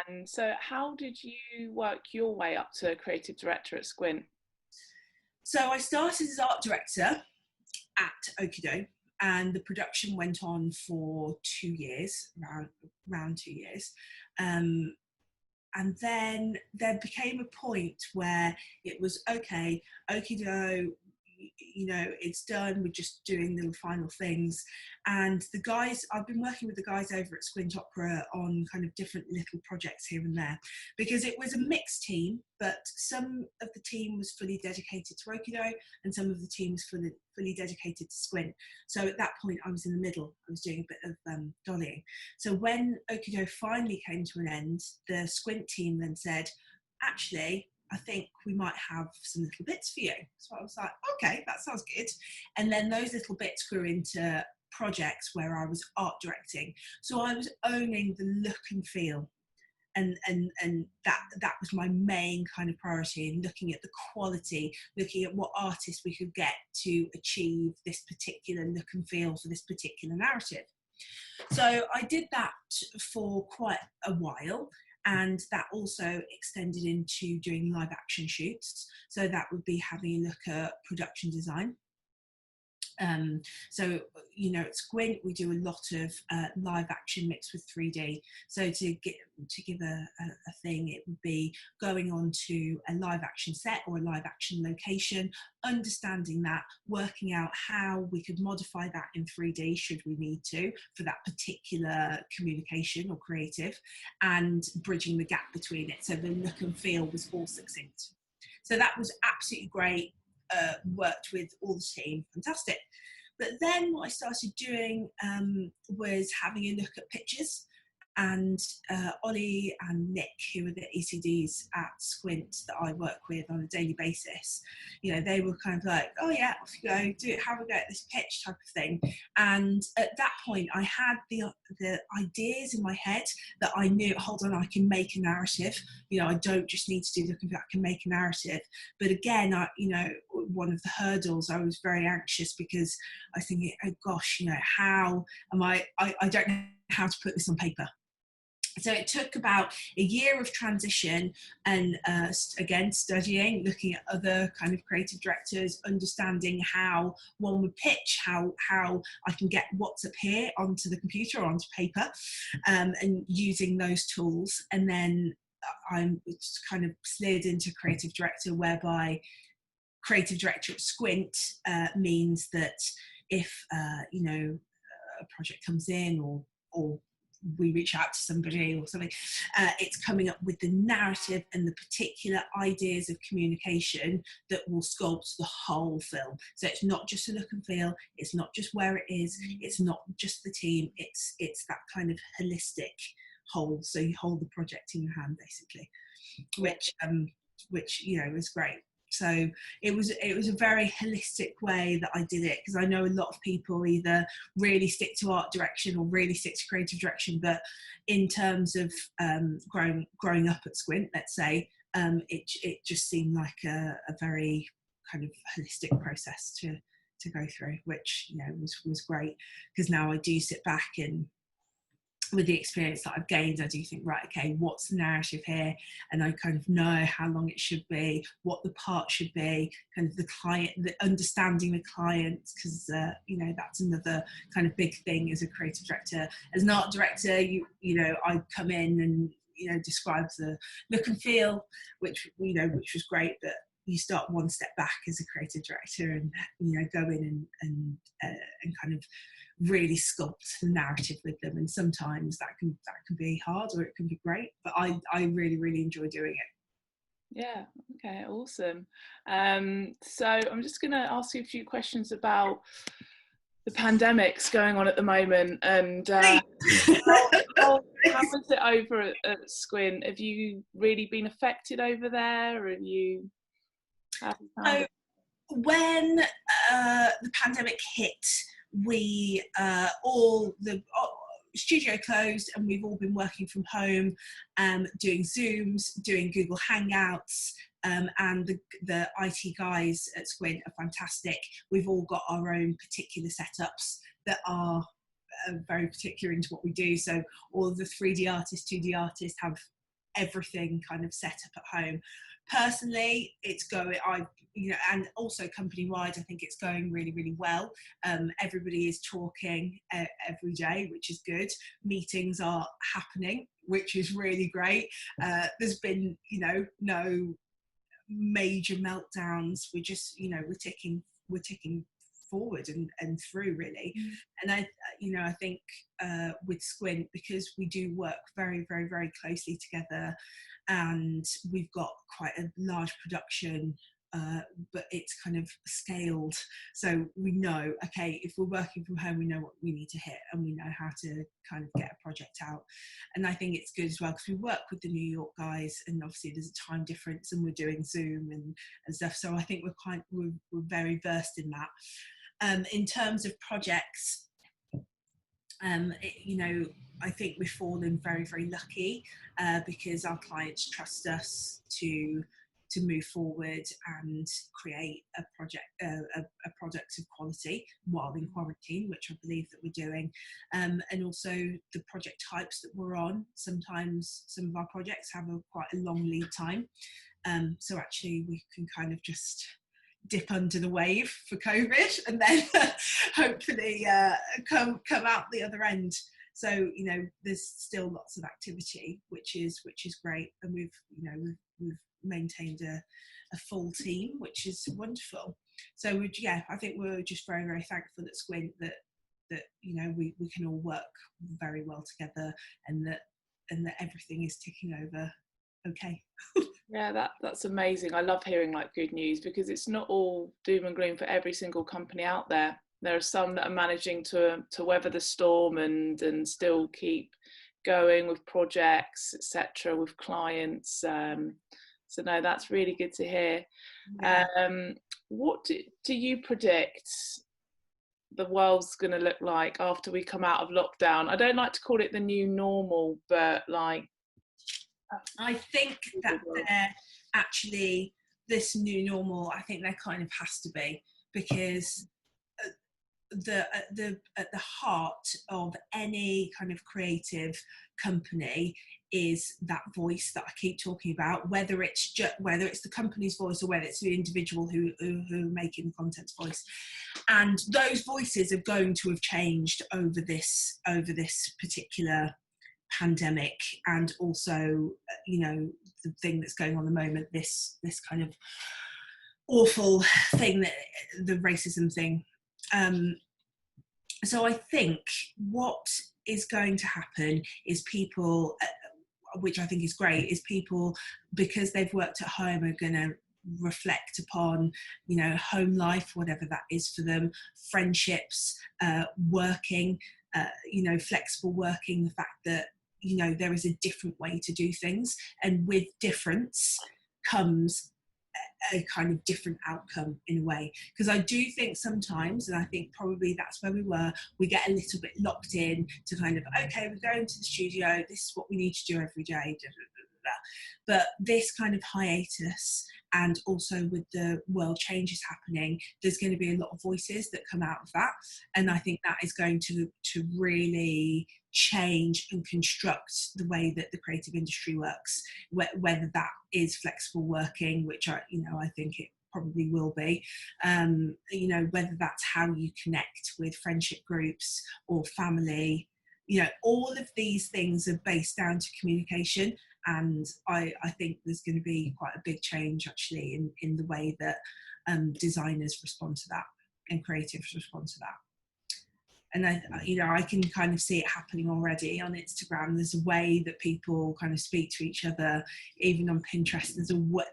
And so how did you work your way up to creative director at Squint? So I started as art director at Okido, and the production went on for 2 years, around 2 years. And then there became a point where it was, okay, Okido, it's done, we're just doing little final things. And the guys, I've been working with the guys over at Squint Opera on kind of different little projects here and there, because it was a mixed team, but some of the team was fully dedicated to Okido and some of the team was fully dedicated to Squint. So at that point I was in the middle, I was doing a bit of dollying. So when Okido finally came to an end, the Squint team then said, actually, I think we might have some little bits for you. So I was like, okay, that sounds good. And then those little bits grew into projects where I was art directing. So I was owning the look and feel. And that was my main kind of priority, in looking at the quality, looking at what artists we could get to achieve this particular look and feel for this particular narrative. So I did that for quite a while. And that also extended into doing live action shoots. So that would be having a look at production design. So, you know, at Squint, we do a lot of live action mixed with 3D. So to give a thing, it would be going on to a live action set or a live action location, understanding that, working out how we could modify that in 3D should we need to for that particular communication or creative, and bridging the gap between it so the look and feel was all succinct. So that was absolutely great. Worked with all the team, fantastic. But then what I started doing was having a look at pictures, and Ollie and Nick, who are the ECDs at Squint that I work with on a daily basis, you know, they were kind of like, oh yeah, off you go, do it, have a go at this pitch type of thing. And at that point I had the ideas in my head that I knew, hold on, I can make a narrative, you know, I don't just need to do looking for, I can make a narrative. But again, you know, one of the hurdles, I was very anxious because I was thinking, oh gosh, you know, how am I don't know how to put this on paper. So it took about a year of transition and again studying, looking at other kind of creative directors, understanding how one would pitch, how I can get what's up here onto the computer or onto paper, and using those tools. And then I'm kind of slid into creative director, whereby creative director at Squint means that if you know, a project comes in or we reach out to somebody or something, it's coming up with the narrative and the particular ideas of communication that will sculpt the whole film. So it's not just a look and feel, it's not just where it is, it's not just the team, it's that kind of holistic whole. So you hold the project in your hand basically, which you know is great. So it was a very holistic way that I did it, because I know a lot of people either really stick to art direction or really stick to creative direction, but in terms of growing up at Squint, let's say, it just seemed like a very kind of holistic process to go through, which, you know, was great, because now I do sit back and with the experience that I've gained, I do think, right, okay, what's the narrative here? And I kind of know how long it should be, what the part should be, kind of the client, the understanding the clients, because you know, that's another kind of big thing as a creative director. As an art director, you know, I come in and, you know, describe the look and feel, which, you know, which was great, but you start one step back as a creative director and, you know, go in and kind of really sculpt the narrative with them. And sometimes that can be hard, or it can be great, but I really enjoy doing it. Yeah, okay, awesome. So I'm just going to ask you a few questions about the pandemics going on at the moment, and how is it over at Squint? Have you really been affected over there? Or have you found it? When the pandemic hit, we all the studio closed, and we've all been working from home, doing Zooms, doing Google Hangouts, and the IT guys at Squint are fantastic. We've all got our own particular setups that are very particular into what we do. So all of the 3D artists, 2D artists have everything kind of set up at home. Personally, it's going, you know, and also company-wide, I think it's going really well. Everybody is talking every day, which is good. Meetings are happening, which is really great. There's been, you know, no major meltdowns. We're just, you know, we're ticking forward and through, really. And I, you know, I think with Squint, because we do work very closely together, and we've got quite a large production, but it's kind of scaled, so we know, okay, if we're working from home, we know what we need to hit, and we know how to kind of get a project out. And I think it's good as well, because we work with the New York guys, and obviously there's a time difference, and we're doing Zoom and stuff, so I think we're very versed in that. In terms of projects, you know, I think we've fallen very lucky, because our clients trust us to move forward and create a product of quality while in quarantine, which I believe that we're doing. And also the project types that we're on. Sometimes some of our projects have quite a long lead time, so actually we can kind of just dip under the wave for COVID, and then hopefully come out the other end. So there's still lots of activity, which is great, and we've maintained a full team, which is wonderful. So I think we're just very, very thankful at Squint that we can all work very well together, and that everything is ticking over okay. Yeah, that's amazing. I love hearing like good news, because it's not all doom and gloom for every single company out there. There are some that are managing to weather the storm and still keep going with projects, etc., with clients. So no, that's really good to hear. Yeah. What do you predict the world's going to look like after we come out of lockdown? I don't like to call it the new normal, but like, I think that actually this new normal, I think there kind of has to be, because at the heart of any kind of creative company is that voice that I keep talking about, whether it's the company's voice or whether it's the individual who are making the content's voice. And those voices are going to have changed over this particular pandemic, and also the thing that's going on at the moment, this kind of awful thing, that the racism thing. So I think what is going to happen is people, which I think is great, is people, because they've worked at home, are going to reflect upon home life, whatever that is for them, friendships, working, flexible working, the fact that there is a different way to do things, and with difference comes a kind of different outcome in a way. Because I do think sometimes, and I think probably that's where we get a little bit locked in to kind of, okay, we're going to the studio, this is what we need to do every day, da, da, da, da. But this kind of hiatus, and also with the world changes happening, there's going to be a lot of voices that come out of that, and I think that is going to really change and construct the way that the creative industry works, whether that is flexible working, which I think it probably will be, whether that's how you connect with friendship groups or family, all of these things are based down to communication. And I think there's going to be quite a big change actually in the way that designers respond to that and creatives respond to that. And I can kind of see it happening already on Instagram. There's a way that people kind of speak to each other, even on Pinterest.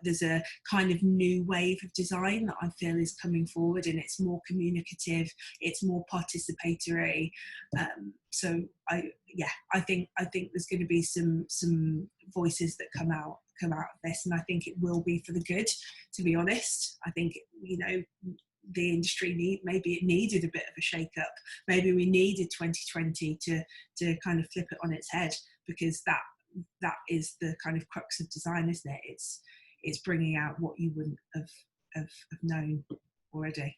There's a kind of new wave of design that I feel is coming forward, and it's more communicative, it's more participatory. So I think there's going to be some voices that come out of this, and I think it will be for the good. To be honest, I think the industry maybe it needed a bit of a shake-up. Maybe we needed 2020 to kind of flip it on its head, because that is the kind of crux of design, isn't it? It's bringing out what you wouldn't have known already.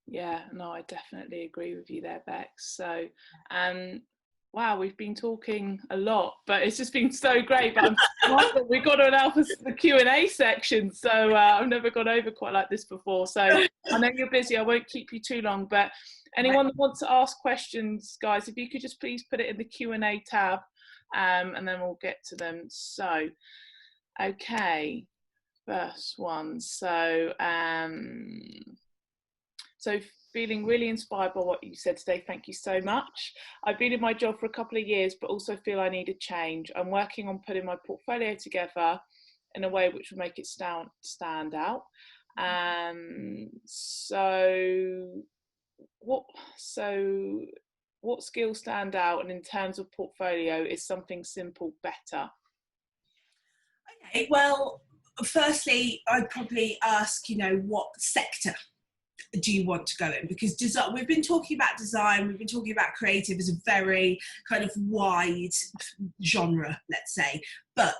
Yeah, no, I definitely agree with you there, Bex. So wow, we've been talking a lot, but it's just been so great. But we've got to allow for the Q&A section, so I've never gone over quite like this before. So I know you're busy, I won't keep you too long, but anyone that wants to ask questions, guys, if you could just please put it in the Q&A tab, and then we'll get to them. So, okay, first one. So, feeling really inspired by what you said today. Thank you so much. I've been in my job for a couple of years, but also feel I need a change. I'm working on putting my portfolio together in a way which will make it stand out. So what skills stand out, and in terms of portfolio, is something simple better? Okay, well, firstly, I'd probably ask, what sector do you want to go in? Because design, we've been talking about design, we've been talking about creative as a very kind of wide genre, let's say. But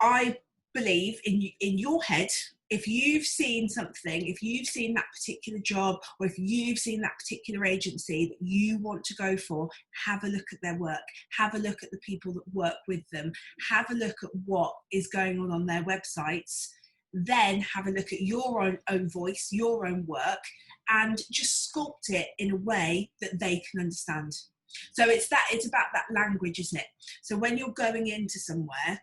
I believe in your head, if you've seen something, if you've seen that particular job, or if you've seen that particular agency that you want to go for, have a look at their work, have a look at the people that work with them, have a look at what is going on their websites, then have a look at your own voice, your own work, and just sculpt it in a way that they can understand. So it's about that language, isn't it? So when you're going into somewhere,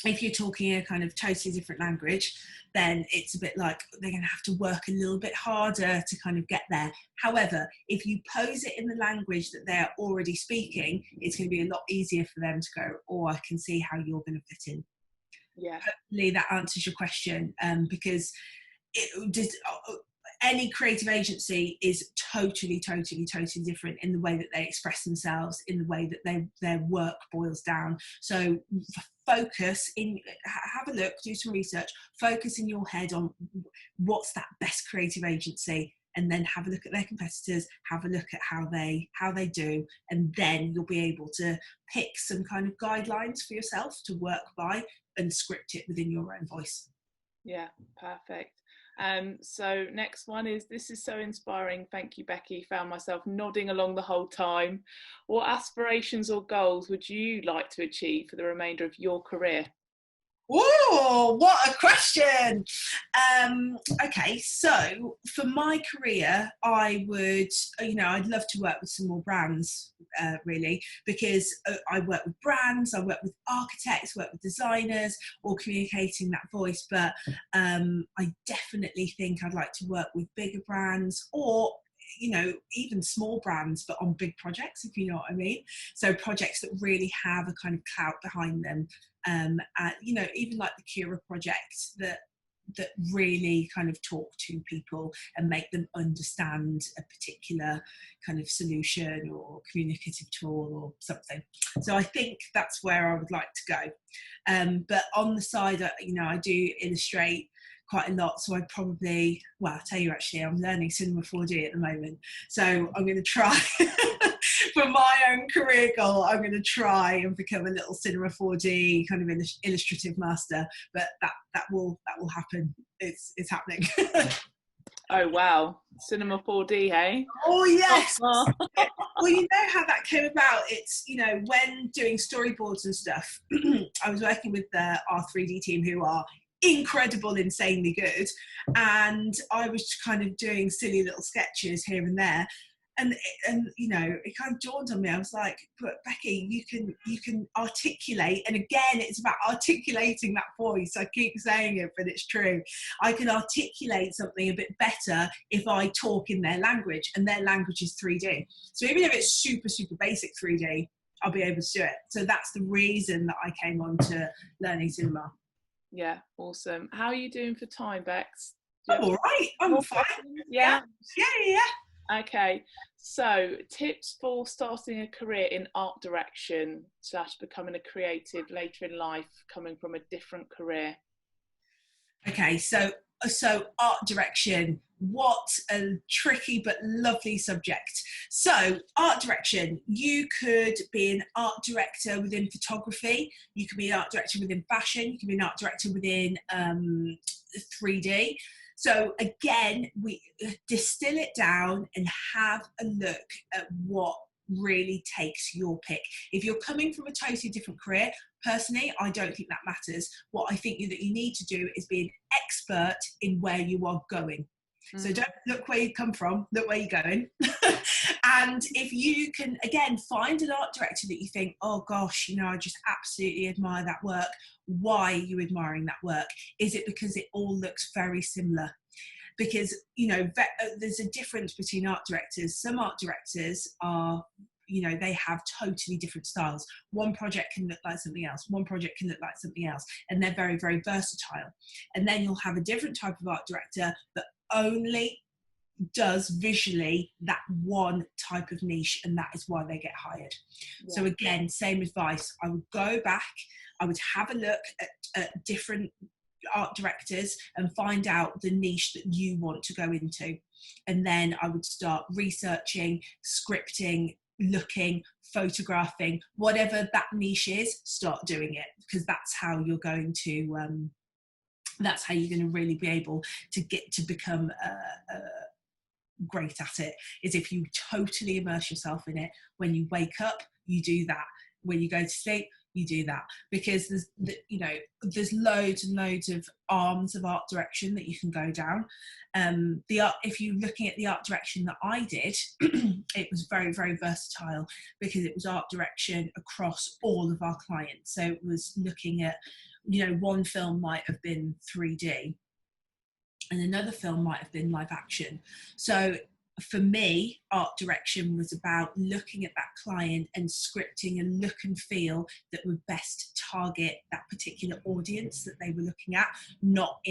if you're talking a kind of totally different language, then it's a bit like they're going to have to work a little bit harder to kind of get there. However, if you pose it in the language that they're already speaking, it's going to be a lot easier for them to go, oh, I can see how you're going to fit in. Yeah. Hopefully that answers your question, because any creative agency is totally different in the way that they express themselves, in the way that their work boils down. So focus in, have a look, do some research, focus in your head on what's that best creative agency, and then have a look at their competitors, have a look at how they do, and then you'll be able to pick some kind of guidelines for yourself to work by and script it within your own voice. Yeah, perfect. So next one is, this is so inspiring. Thank you, Becky. Found myself nodding along the whole time. What aspirations or goals would you like to achieve for the remainder of your career? Oh, what a question. Okay, so for my career, I would, I'd love to work with some more brands, really, because I work with brands, I work with architects, work with designers, all communicating that voice. But I definitely think I'd like to work with bigger brands, or even small brands, but on big projects, if you know what I mean. So projects that really have a kind of clout behind them. Even like the Cura project that really kind of talk to people and make them understand a particular kind of solution or communicative tool or something. So I think that's where I would like to go. But on the side, I do illustrate quite a lot, so I'd probably, I'll tell you, actually, I'm learning Cinema 4D at the moment, so I'm going to try for my own career goal, I'm going to try and become a little Cinema 4D kind of illustrative master, but that will happen. It's happening. Oh wow, Cinema 4D, hey? Oh yes. Well, you know how that came about. It's, when doing storyboards and stuff, I was working with our 3D team, who are incredible, insanely good, and I was kind of doing silly little sketches here and there, and it kind of dawned on me. I was like, but Becky, you can articulate, and again, it's about articulating that voice. I keep saying it, but it's true. I can articulate something a bit better if I talk in their language, and their language is 3D. So even if it's super basic 3D, I'll be able to do it. So that's the reason that I came on to learning cinema. Yeah, awesome. How are you doing for time, Bex? I'm all right. I'm fine. Yeah. Okay, so tips for starting a career in art direction / becoming a creative later in life, coming from a different career. Okay, so art direction, what a tricky but lovely subject. So art direction, you could be an art director within photography, you could be an art director within fashion, you could be an art director within 3D. So again, we distill it down and have a look at what really takes your pick. If you're coming from a totally different career, personally, I don't think that matters. What I think that you need to do is be an expert in where you are going. So don't look where you come from, look where you're going. And if you can, again, find an art director that you think, oh gosh, I just absolutely admire that work. Why are you admiring that work? Is it because it all looks very similar? Because, there's a difference between art directors. Some art directors are, they have totally different styles. One project can look like something else. One project can look like something else. And they're very, very versatile. And then you'll have a different type of art director that only does visually that one type of niche, and that is why they get hired. Yeah. So again, same advice. I would go back, I would have a look at different art directors and find out the niche that you want to go into. And then I would start researching, scripting, looking, photographing, whatever that niche is, start doing it, because that's how you're going to really be able to get to become great at it, is if you totally immerse yourself in it. When you wake up, you do that. When you go to sleep, you do that, because there's loads and loads of arms of art direction that you can go down. If you're looking at the art direction that I did, it was very, very versatile, because it was art direction across all of our clients. So it was looking at, one film might have been 3D and another film might have been live action. So for me, art direction was about looking at that client and scripting a look and feel that would best target that particular audience that they were looking at, not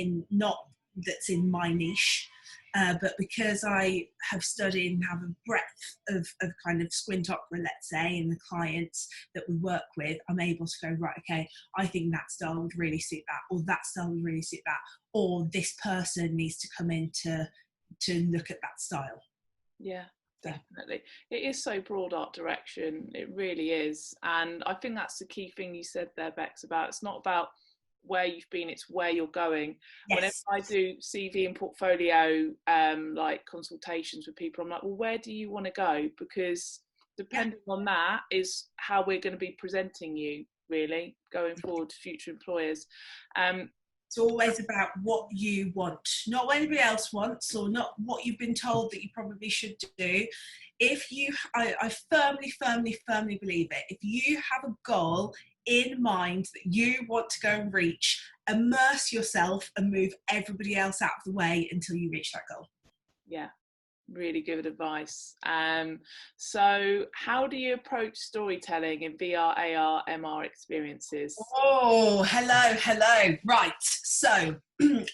that's in my niche. But because I have studied and have a breadth of kind of Squint Opera, let's say, and the clients that we work with, I'm able to go, right, okay, I think that style would really suit that, or that style would really suit that, or this person needs to come in to look at that style. Yeah, definitely. It is so broad, art direction. It really is. And I think that's the key thing you said there, Bex, about it's not about where you've been, it's where you're going. Yes. Whenever I do CV and portfolio like consultations with people, I'm like, well, where do you want to go? Because depending on that is how we're going to be presenting you, really, going forward to future employers. It's always about what you want, not what anybody else wants, or not what you've been told that you probably should do. I firmly believe it. If you have a goal in mind that you want to go and reach, immerse yourself and move everybody else out of the way until you reach that goal. Yeah, really good advice. So how do you approach storytelling in VR, AR, MR experiences? Oh, hello. Right, so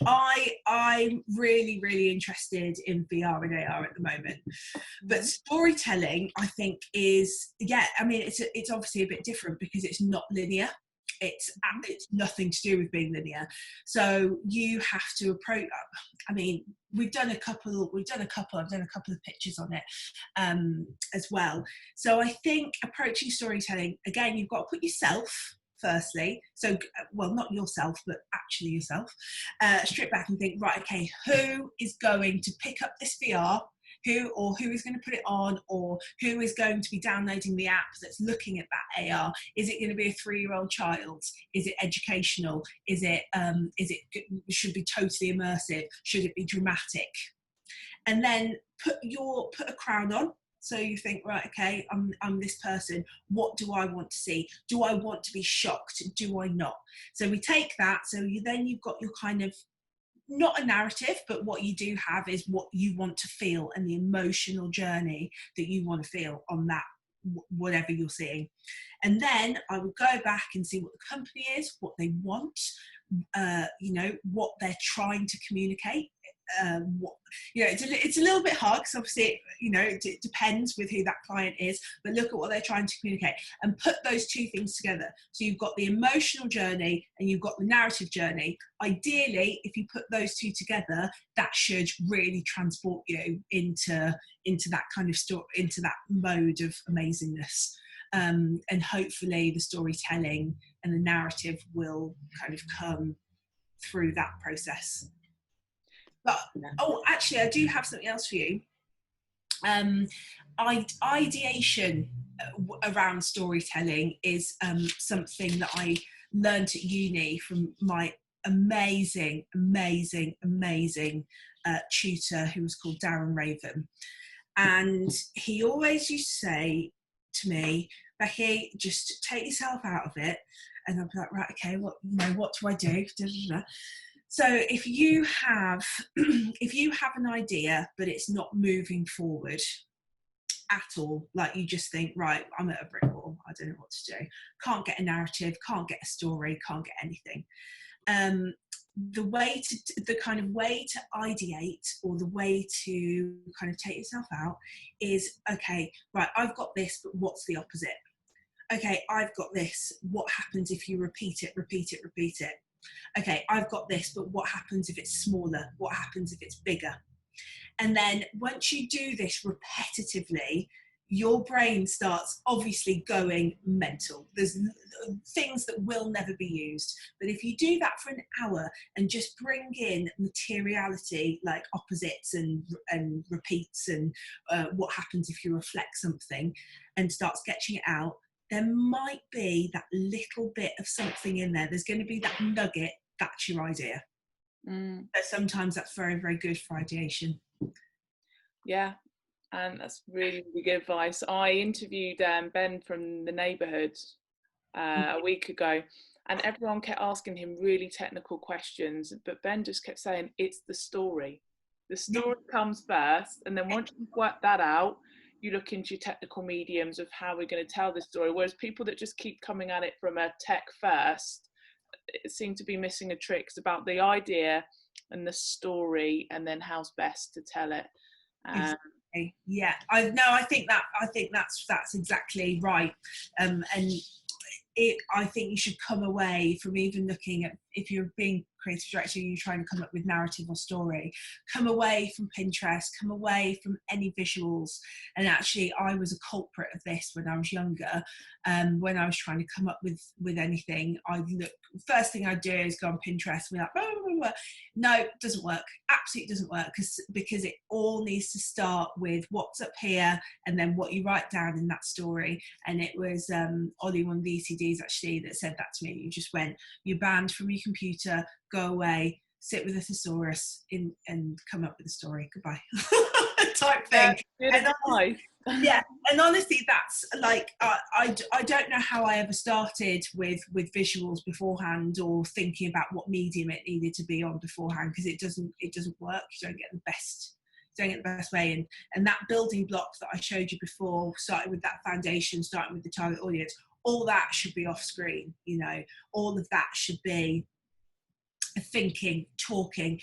I'm really interested in VR and AR at the moment, but storytelling, I think, is, it's obviously a bit different because it's not linear. It's nothing to do with being linear. So you have to approach. I've done a couple of pictures on it as well. So I think approaching storytelling, again, you've got to put yourself firstly. So, well, not yourself, but actually yourself. Strip back and think, right, okay, who is going to pick up this VR? Who is going to put it on, or who is going to be downloading the app that's looking at that AR? Is it going to be a 3-year-old child? Is it educational? Is it should be totally immersive? Should it be dramatic? And then put a crown on. So you think, right, okay, I'm this person. What do I want to see? Do I want to be shocked? Do I not? So we take that. So you've got your kind of, not a narrative, but what you do have is what you want to feel and the emotional journey that you want to feel on that, whatever you're seeing. And then I would go back and see what the company is, what they want, what they're trying to communicate. It's a little bit hard because obviously it depends with who that client is, but look at what they're trying to communicate and put those two things together. So you've got the emotional journey and you've got the narrative journey. Ideally, if you put those two together, that should really transport you into that kind of story, into that mode of amazingness. And hopefully the storytelling and the narrative will kind of come through that process. But, actually, I do have something else for you. Ideation around storytelling is something that I learned at uni from my amazing tutor, who was called Darren Raven. And he always used to say to me, Becky, just take yourself out of it. And I'd be like, right, okay, what do I do? So if you have an idea, but it's not moving forward at all, like you just think, right, I'm at a brick wall, I don't know what to do, can't get a narrative, can't get a story, can't get anything. The kind of way to ideate, or the way to kind of take yourself out, is, okay, right, I've got this, but what's the opposite? Okay, I've got this, what happens if you repeat it? Okay, I've got this, but what happens if it's smaller? What happens if it's bigger? And then once you do this repetitively, your brain starts obviously going mental. There's things that will never be used. But if you do that for an hour and just bring in materiality, like opposites and repeats, and what happens if you reflect something, and start sketching it out, there might be that little bit of something in there. There's going to be that nugget. That's your idea. But sometimes that's very, very good for ideation. Yeah, and that's really, really good advice. I interviewed Ben from The Neighbourhood a week ago, and everyone kept asking him really technical questions, but Ben just kept saying, it's the story. The story comes first, and then once you've worked that out, you look into your technical mediums of how we're going to tell this story. Whereas people that just keep coming at it from a tech first, it seem to be missing a trick. It's about the idea and the story, and then how's best to tell it. Yeah, I think that's exactly right. And I think you should come away from even looking at, if you're being creative director, you're trying to come up with narrative or story, come away from Pinterest, come away from any visuals. And actually, I was a culprit of this when I was younger. When I was trying to come up with anything, first thing I do is go on Pinterest and be like, blah, blah, blah. No, it doesn't work. Absolutely doesn't work, because it all needs to start with what's up here and then what you write down in that story. And it was Ollie, one of the ECDs actually, that said that to me. You just went, you're banned from your computer, go away, sit with a thesaurus and come up with a story. Goodbye. Type thing. Yeah, and honestly, that's like I don't know how I ever started with visuals beforehand, or thinking about what medium it needed to be on beforehand, because it doesn't work. You don't get the best way. And that building block that I showed you before, starting with that foundation, starting with the target audience, all that should be off screen. All of that should be thinking, talking,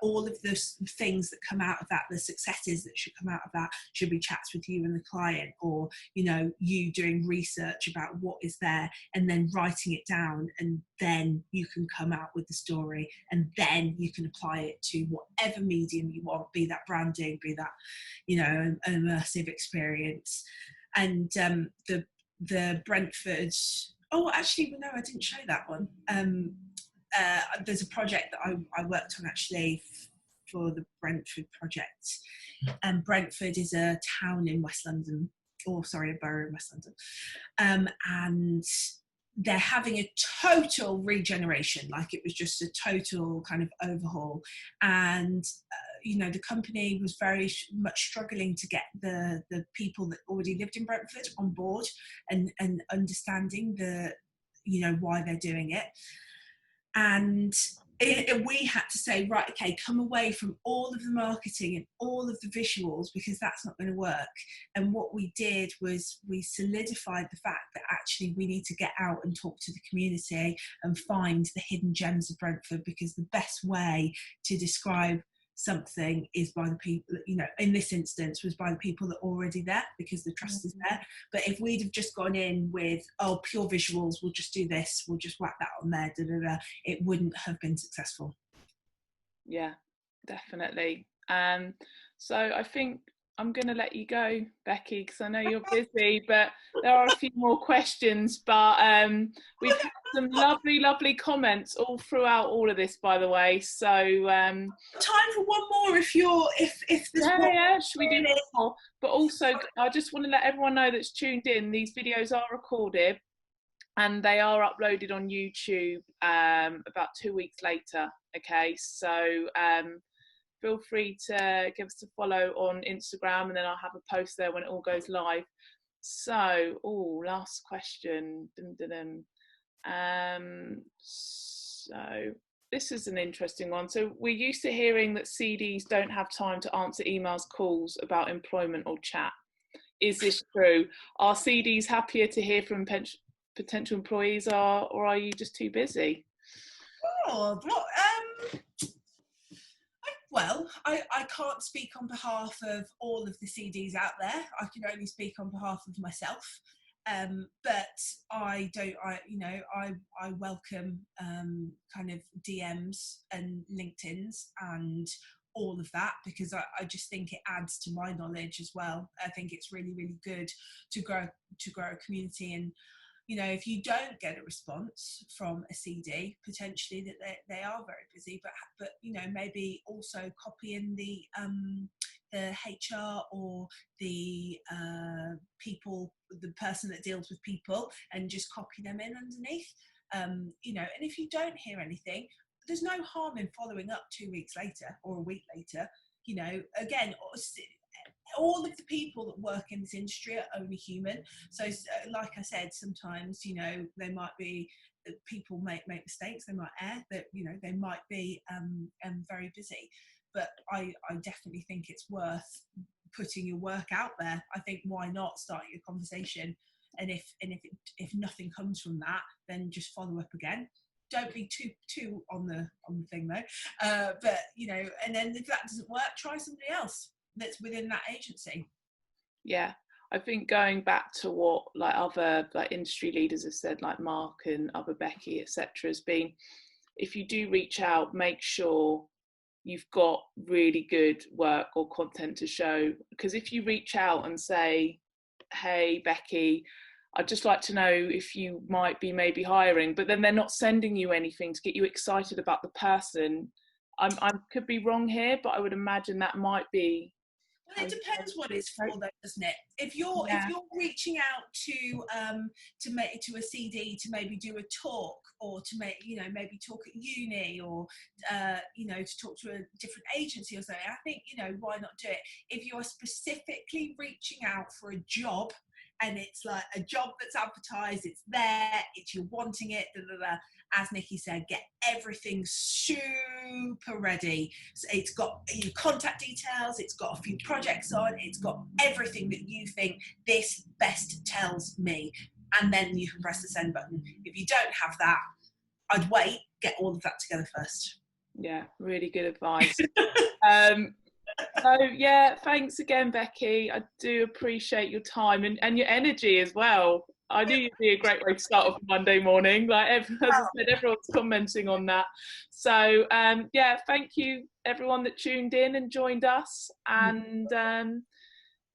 all of the things that come out of that, the successes that should come out of that should be chats with you and the client, or you doing research about what is there and then writing it down, and then you can come out with the story, and then you can apply it to whatever medium you want, be that branding, be that an immersive experience. And the Brentford, actually no, I didn't show that one. There's a project that I worked on actually for the Brentford project, and Brentford is a town in West London, a borough in West London, and they're having a total regeneration, like it was just a total kind of overhaul. And the company was very much struggling to get the people that already lived in Brentford on board and understanding why they're doing it. And we had to say, right, okay, come away from all of the marketing and all of the visuals, because that's not going to work. And what we did was we solidified the fact that actually we need to get out and talk to the community and find the hidden gems of Brentford, because the best way to describe something is by the people, in this instance was by the people that are already there, because the trust is there. But if we'd have just gone in with, pure visuals, we'll just do this, we'll just whack that on there, it wouldn't have been successful. Yeah, definitely. So I think I'm going to let you go, Becky, because I know you're busy, but there are a few more questions. But we've had some lovely comments all throughout all of this, by the way. So time for one more, if there's one. Yeah, should we do one more? But also, I just want to let everyone know that's tuned in, these videos are recorded and they are uploaded on YouTube about 2 weeks later. Okay, so feel free to give us a follow on Instagram, and then I'll have a post there when it all goes live. So, last question. So this is an interesting one. So we're used to hearing that CDs don't have time to answer emails, calls about employment or chat. Is this true? Are CDs happier to hear from potential employees, or are you just too busy? Well, I can't speak on behalf of all of the CDs out there. I can only speak on behalf of myself. But I welcome kind of DMs and LinkedIn's and all of that, because I just think it adds to my knowledge as well. I think it's really, really good to grow a community. And You know, if you don't get a response from a CD, potentially that they are very busy, but you know, maybe also copy in the HR or the people, the person that deals with people, and just copy them in underneath. You know, and if you don't hear anything, there's no harm in following up 2 weeks later or a week later. You know, again, all of the people that work in this industry are only human. So like I said, sometimes, you know, they might be, people make mistakes, they might err, that, you know, they might be very busy. But I definitely think it's worth putting your work out there. I think, why not start your conversation? And if nothing comes from that, then just follow up again. Don't be too on the thing though. But you know, and then if that doesn't work, try somebody else that's within that agency. Yeah, I think going back to what like other like industry leaders have said, like Mark and other Becky, etc., has been, if you do reach out, make sure you've got really good work or content to show. Because if you reach out and say, hey Becky, I'd just like to know if you might be maybe hiring, but then they're not sending you anything to get you excited about the person, I could be wrong here, but I would imagine that might be. Well, it depends what it's for, though, doesn't it? If you're reaching out to a CD to maybe do a talk, or to maybe talk at uni, or to talk to a different agency or something, I think, why not do it? If you are specifically reaching out for a job, and it's like a job that's advertised, it's there, you're wanting it, as Nikki said, get everything super ready. So it's got your contact details, it's got a few projects on, it's got everything that you think this best tells me, and then you can press the send button. If you don't have that, I'd wait, get all of that together first. Yeah, really good advice. So yeah, thanks again, Becky. I do appreciate your time and your energy as well. I knew you'd be a great way to start off a Monday morning. Like as I said, everyone's commenting on that. So yeah, thank you everyone that tuned in and joined us. And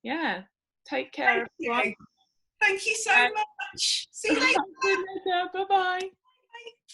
yeah, take care. Thank you so much. See you later. Bye-bye. Bye.